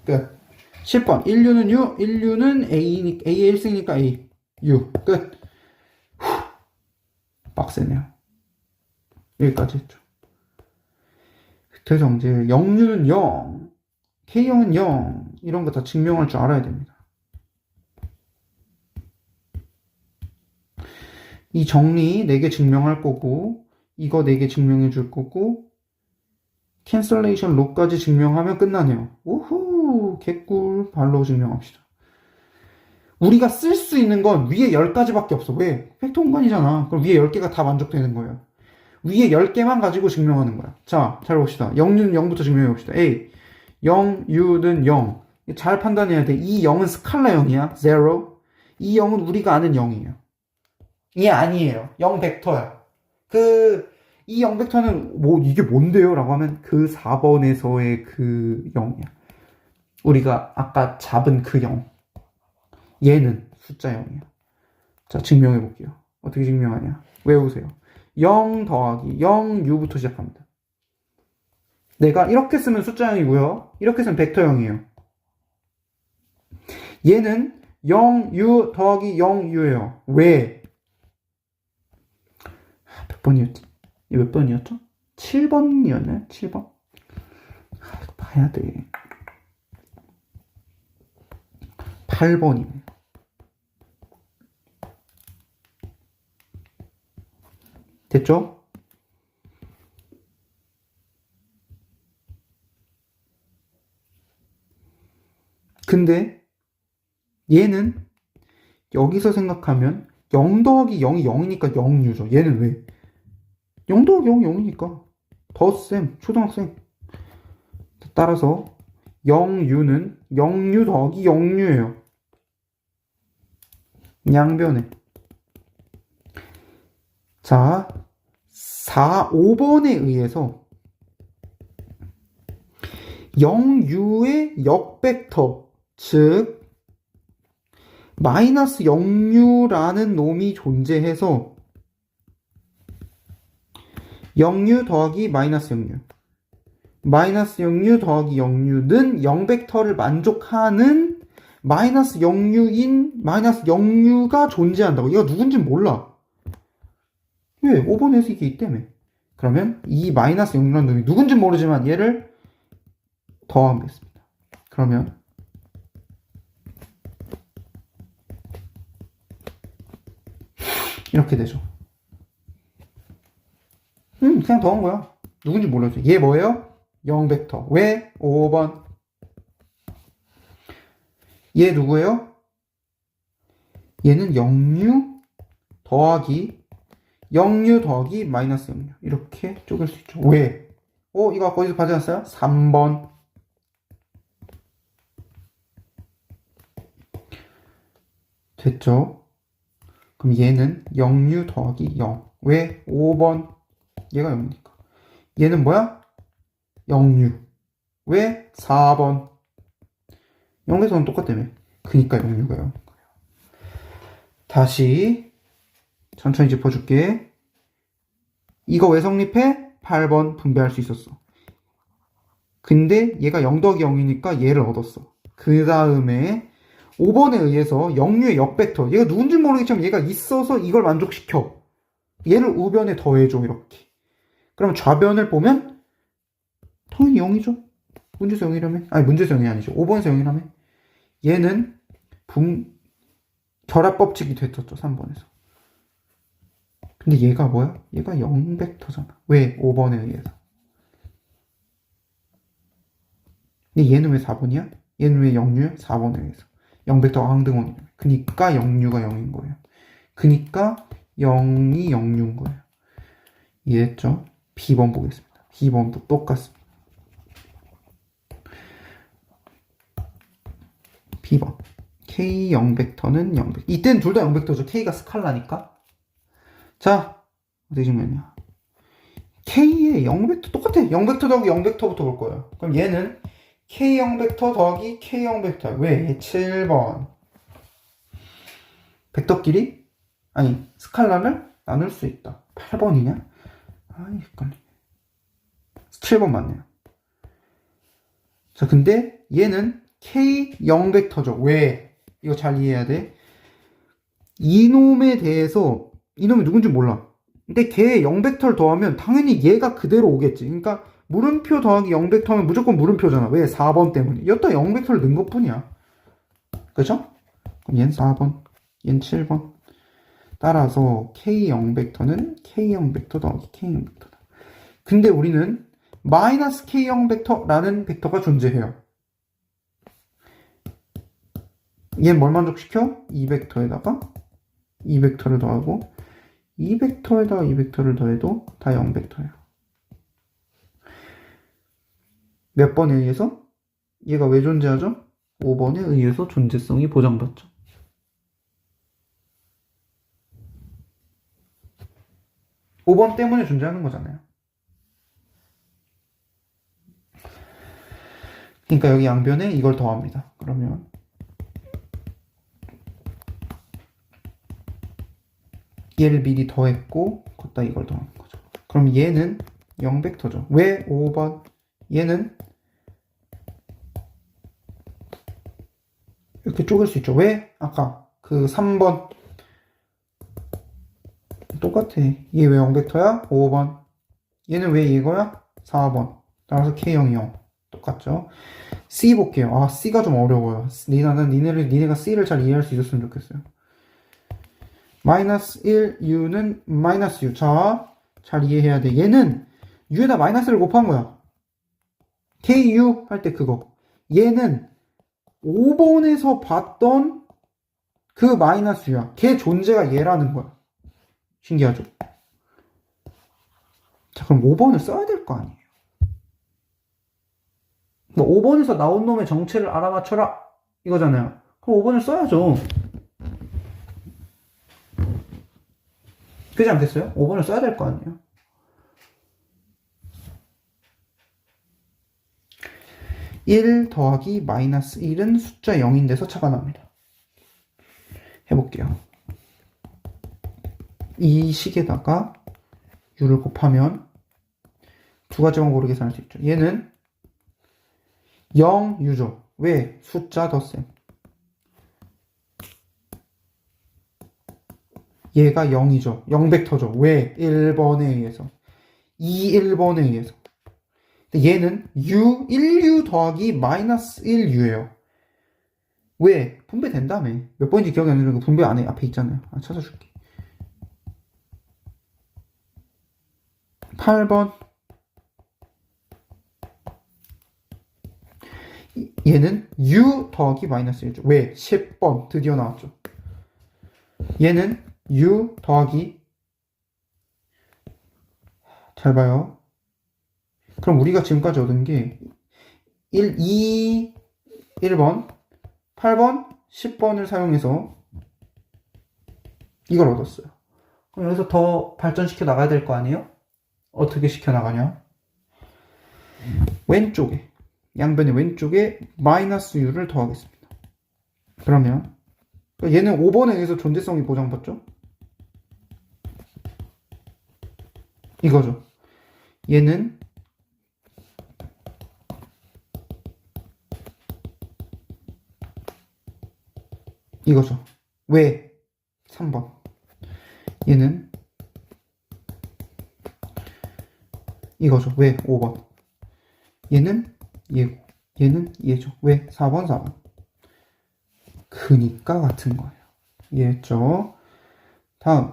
끝. 10번. 1류는 U, 1류는 A의 1승이니까 A. U. 끝. 빡세네요. 여기까지 했죠. 벡터 정제. 0류는 0, K형은 0. 이런 거 다 증명할 줄 알아야 됩니다. 이 정리 4개 증명할 거고, 이거 4개 증명해 줄 거고, 캔슬레이션 록까지 증명하면 끝나네요. 우후, 개꿀. 발로 증명합시다. 우리가 쓸 수 있는 건 위에 10가지밖에 없어. 왜? 벡터 공간이잖아. 그럼 위에 10개가 다 만족되는 거예요. 위에 10개만 가지고 증명하는 거야. 자, 잘 봅시다. 0U는 0부터 증명해 봅시다. A. 0U는 0. 잘 판단해야 돼. 이 0은 스칼라 0이야. 0. 이 0은 우리가 아는 0이에요. 이게 아니에요. 0 벡터야. 이 0 벡터는 이게 뭔데요? 라고 하면 그 4번에서의 그 0이야. 우리가 아까 잡은 그 0. 얘는 숫자 0이야. 자, 증명해 볼게요. 어떻게 증명하냐? 외우세요. 0 더하기 0U부터 시작합니다. 내가 이렇게 쓰면 숫자 0이고요. 이렇게 쓰면 벡터 0이에요. 얘는 0U 더하기 0U예요. 왜? 몇 번이었지? 이거 몇 번이었죠? 7번이었나요? 7번? 이거 봐야 돼. 8번이네. 됐죠? 근데 얘는 여기서 생각하면 0 더하기 0이 0이니까 0U죠. 얘는 왜? 0 더하기 0이 0이니까 덧셈, 초등학생. 따라서 0U는 0U 더하기 0U예요. 양변에. 자, 5번에 의해서 0U의 역벡터, 즉 마이너스 0U라는 놈이 존재해서 0U 더하기 마이너스 0U, 마이너스 0U 더하기 0U는 0벡터를 만족하는 마이너스 0U인 마이너스 0U가 존재한다고. 얘가 누군지 몰라. 왜? 5번에서 이게 있다며. 그러면 이 마이너스 0이라는 놈이 누군지 모르지만 얘를 더하겠습니다. 그러면 이렇게 되죠. 그냥 더한 거야. 누군지 몰라요. 얘 뭐예요? 0벡터. 왜? 5번. 얘 누구예요? 얘는 0U 더하기 0U 더하기 마이너스 0U. 이렇게 쪼갤 수 있죠. 왜? 이거 아까 어디서 받아놨어요? 3번. 됐죠? 그럼 얘는 0U 더하기 0. 왜? 5번. 얘가 0이니까. 얘는 뭐야? 0U. 왜? 4번. 0에서는 똑같다며. 그니까 0U가 0. 다시 천천히 짚어줄게. 이거 왜 성립해? 8번 분배할 수 있었어. 근데 얘가 0 더하기 0이니까 얘를 얻었어. 그 다음에 5번에 의해서 0U의 역벡터. 얘가 누군지 모르겠지만 얘가 있어서 이걸 만족시켜. 얘를 우변에 더해줘. 이렇게. 그럼 좌변을 보면 당연히 0이죠. 문제에서 0이라면. 아니, 문제에서 0이 아니죠. 5번에서 0이라면. 얘는 결합법칙이 됐었죠. 3번에서. 근데 얘가 뭐야? 얘가 0벡터잖아. 왜? 5번에 의해서. 근데 얘는 왜 4번이야? 얘는 왜 0U야? 4번에 의해서. 0벡터가 항등원이야. 그니까 0U가 0인 거예요. 그니까 0이 0U인 거예요. 이해했죠? B번 보겠습니다. B번도 똑같습니다. B번. K 0벡터는 0벡터. 이때는 둘 다 0벡터죠. K가 스칼라니까. 자, 어떻게 증명이냐. K의 0벡터 똑같아. 0벡터 더하기 0벡터부터 볼 거예요. 그럼 얘는 K 0벡터 더하기 K 0벡터. 왜? 7번. 벡터끼리? 아니, 스칼라를 나눌 수 있다. 8번이냐? 아이, 헷갈리네. 7번 맞네요. 자, 근데 얘는 K 0벡터죠. 왜? 이거 잘 이해해야 돼. 이놈에 대해서, 이놈이 누군지 몰라. 근데 걔 0벡터를 더하면 당연히 얘가 그대로 오겠지. 그러니까 물음표 더하기 0벡터면 무조건 물음표잖아. 왜? 4번 때문에. 여기다 0벡터를 넣은 것 뿐이야. 그죠? 그럼 얘는 4번, 얘는 7번. 따라서 K 0벡터는 K 0벡터 더하기 K 0벡터다. 근데 우리는 마이너스 K 0벡터라는 벡터가 존재해요. 얘는 뭘 만족시켜? 2벡터에다가 2벡터를 더하고 2벡터에다가 2벡터를 더해도 다 0벡터예요. 몇 번에 의해서? 얘가 왜 존재하죠? 5번에 의해서 존재성이 보장받죠. 오 번 때문에 존재하는 거잖아요. 그러니까 여기 양변에 이걸 더합니다. 그러면 얘를 미리 더했고 걷다 이걸 더하는 거죠. 그럼 얘는 0벡터죠. 왜 5번? 얘는 이렇게 쪼갤 수 있죠. 왜? 아까 그 3번 똑같아. 얘 왜 0벡터야? 5번. 얘는 왜 이거야? 4번. 따라서 K형이 0. 똑같죠? C 볼게요. 아, C가 좀 어려워요. 니네가 C를 잘 이해할 수 있었으면 좋겠어요. 마이너스 1, U는 마이너스 U. 자, 잘 이해해야 돼. 얘는 U에다 마이너스를 곱한 거야. KU 할 때 그거. 얘는 5번에서 봤던 그 마이너스 U야. 걔 존재가 얘라는 거야. 신기하죠? 자, 그럼 5번을 써야 될 거 아니에요. 5번에서 나온 놈의 정체를 알아맞혀라. 이거잖아요. 그럼 5번을 써야죠. 그렇지 않겠어요? 5번을 써야 될 거 아니에요. (1) 더하기 마이너스 1은 숫자 0인데서 차가 납니다. 해볼게요. 이 식에다가 u를 곱하면 두 가지 방법으로 계산할 수 있죠. 얘는 0u죠. 왜? 숫자 덧셈. 얘가 0이죠. 0벡터죠. 왜? 1번에 의해서. 1번에 의해서. 근데 얘는 u, 1u 더하기 마이너스 1u예요. 왜? 분배된다며. 몇 번인지 기억이 안 나는데 분배 안에 앞에 있잖아요. 아, 찾아줄게. 8번. 얘는 u 더하기 마이너스 1죠. 왜? 10번. 드디어 나왔죠. 얘는 u 더하기 잘 봐요. 그럼 우리가 지금까지 얻은 게 1번, 8번, 10번을 사용해서 이걸 얻었어요. 그럼 여기서 더 발전시켜 나가야 될 거 아니에요? 어떻게 시켜 나가냐? 왼쪽에, 양변의 왼쪽에 마이너스 u를 더하겠습니다. 그러면 얘는 5번에 의해서 존재성이 보장받죠? 이거죠. 얘는 이거죠. 왜? 3번. 얘는 이거죠. 왜? 5번. 얘는 얘고, 얘는 얘죠. 왜? 4번, 4번. 그니까 같은 거예요. 이해했죠? 다음.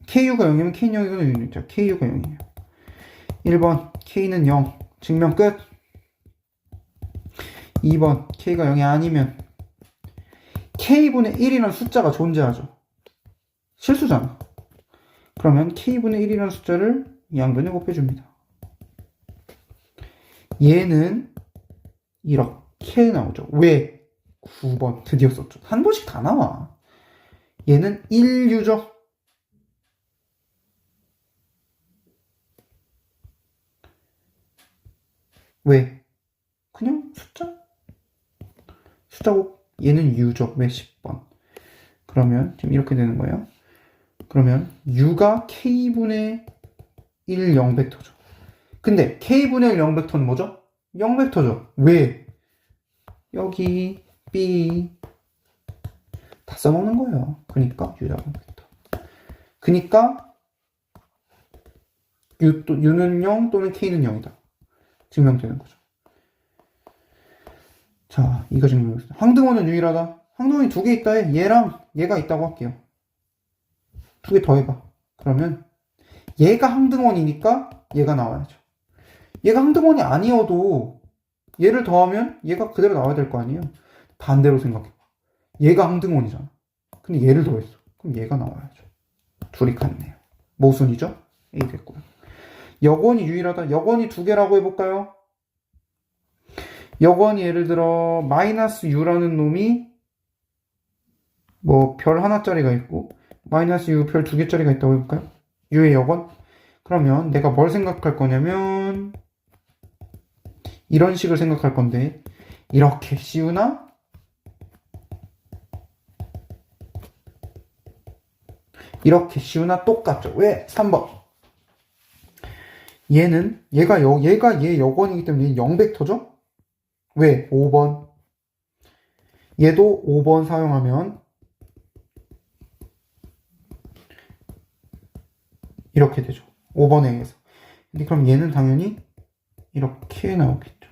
KU가 0이면 K는 0이거든요. 자, KU가 0이에요. 1번, K는 0. 증명 끝. 2번, K가 0이 아니면 K분의 1이라는 숫자가 존재하죠. 실수잖아. 그러면 K분의 1이라는 숫자를 양변에 곱해줍니다. 얘는 이렇게 나오죠. 왜? 9번. 드디어 썼죠. 한 번씩 다 나와. 얘는 1U죠. 왜? 그냥 숫자고 얘는 U죠. 왜 10번? 그러면 지금 이렇게 되는 거예요. 그러면 U가 K분의 1 0벡터죠. 근데 K분의 1 0벡터는 뭐죠? 0벡터죠. 왜? 여기 B 다 써먹는 거예요. 그니까 U다 0벡터. 그니까 U는 0 또는 K는 0이다. 증명되는 거죠. 자, 이거 증명했어요. 항등원은 유일하다. 항등원이 두 개 있다 해. 얘랑 얘가 있다고 할게요. 두 개 더 해봐. 그러면 얘가 항등원이니까 얘가 나와야죠. 얘가 항등원이 아니어도 얘를 더하면 얘가 그대로 나와야 될 거 아니에요. 반대로 생각해봐. 얘가 항등원이잖아. 근데 얘를 더했어. 그럼 얘가 나와야죠. 둘이 같네요. 모순이죠? A 됐고요. 여건이 유일하다. 여건이 두 개라고 해볼까요? 여건이 예를 들어 마이너스 U라는 놈이 뭐 별 하나짜리가 있고 마이너스 U 별 두 개짜리가 있다고 해볼까요? U의 여건? 그러면 내가 뭘 생각할 거냐면 이런 식을 생각할 건데 이렇게 씌우나 이렇게 씌우나 똑같죠. 왜? 3번. 얘가 얘 여건이기 때문에 0벡터죠? 왜? 5번. 얘도 5번 사용하면 이렇게 되죠. 5번에 의해서. 근데 그럼 얘는 당연히 이렇게 나오겠죠.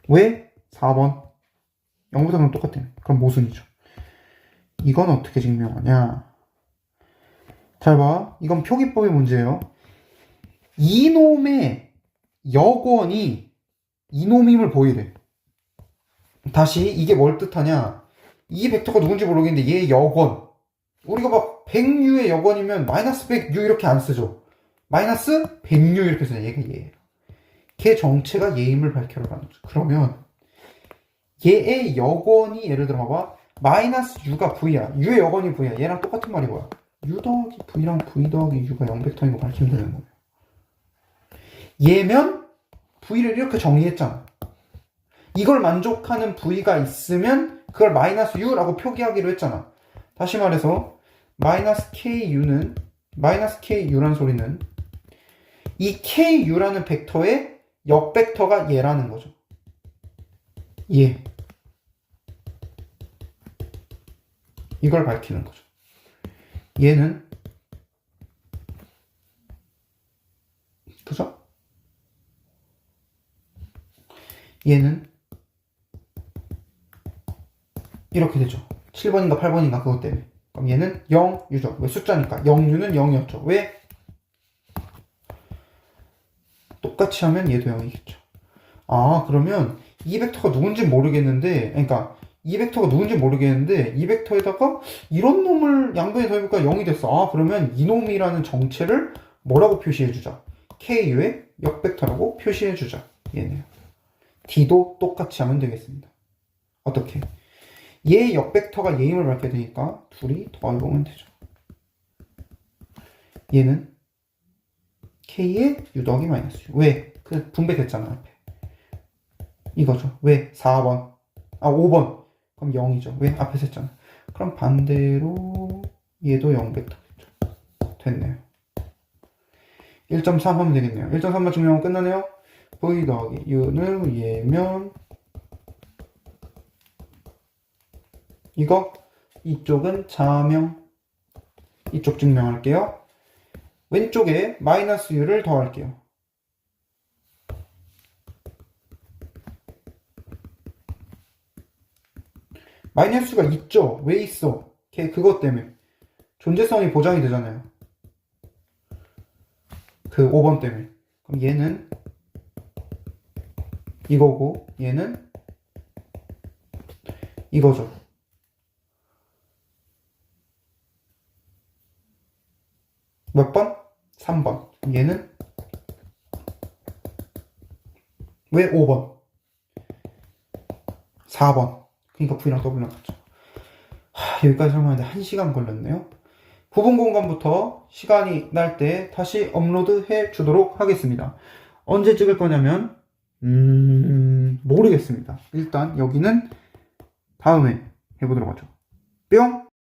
왜? 4번. 0벡터랑 똑같아요. 그럼 모순이죠. 이건 어떻게 증명하냐? 잘 봐. 이건 표기법의 문제예요. 이놈의 여건이 이놈임을 보이래. 다시 이게 뭘 뜻하냐? 이 벡터가 누군지 모르겠는데 얘 여건. 우리가 막 100U의 여건이면 마이너스 100U 이렇게 안 쓰죠. 마이너스 100U 이렇게 쓰죠. 얘가 얘예요. 걔 정체가 얘임을 밝혀라는 거죠. 그러면 얘의 여건이 예를 들어 봐봐. 마이너스 U가 V야. U의 여건이 V야. 얘랑 똑같은 말이 뭐야? U 더하기 V랑 V 더하기 U가 0벡터인 거 밝히면 되는 거예요. 얘면 V를 이렇게 정의했잖아. 이걸 만족하는 V가 있으면 그걸 마이너스 U라고 표기하기로 했잖아. 다시 말해서 마이너스 KU는 마이너스 KU라는 소리는 이 KU라는 벡터의 역벡터가 얘라는 거죠. 얘. 이걸 밝히는 거죠. 얘는 그죠? 얘는 이렇게 되죠. 7번인가 8번인가 그것 때문에. 그럼 얘는 0U죠. 왜? 숫자니까. 0U는 0이었죠. 왜? 똑같이 하면 얘도 0이겠죠. 아, 그러면 이 벡터가 누군지 모르겠는데, 그러니까 이 벡터가 누군지 모르겠는데 이 벡터에다가 이런 놈을 양변에 더해볼까 0이 됐어. 아, 그러면 이놈이라는 정체를 뭐라고 표시해주자? KU의 역벡터라고 표시해주자. 얘네요. D도 똑같이 하면 되겠습니다. 어떻게? 얘 역벡터가 얘임을 밝혀야 되니까 둘이 더해보면 되죠. 얘는 K의 U 더하기 마이너스 U. 왜? 그 분배됐잖아. 앞에. 이거죠. 왜? 4번. 아, 5번. 그럼 0이죠. 왜? 앞에서 했잖아. 그럼 반대로 얘도 0벡터겠죠. 됐네요. 1.3 하면 되겠네요. 1.3만 증명하면 끝나네요. V 더하기 U는 얘면 이거 이쪽은 자명 이쪽 증명할게요. 왼쪽에 마이너스 U를 더할게요. 마이너스가 있죠? 왜 있어? 그것 때문에 존재성이 보장이 되잖아요. 그 5번 때문에. 그럼 얘는 이거고 얘는 이거죠. 몇 번? 3번. 얘는 왜 5번? 4번. 그러니까 V랑 W랑 같죠. 여기까지 설명하는데 1시간 걸렸네요. 부분 공간부터 시간이 날 때 다시 업로드 해 주도록 하겠습니다. 언제 찍을 거냐면 모르겠습니다. 일단 여기는 다음에 해보도록 하죠. 뿅!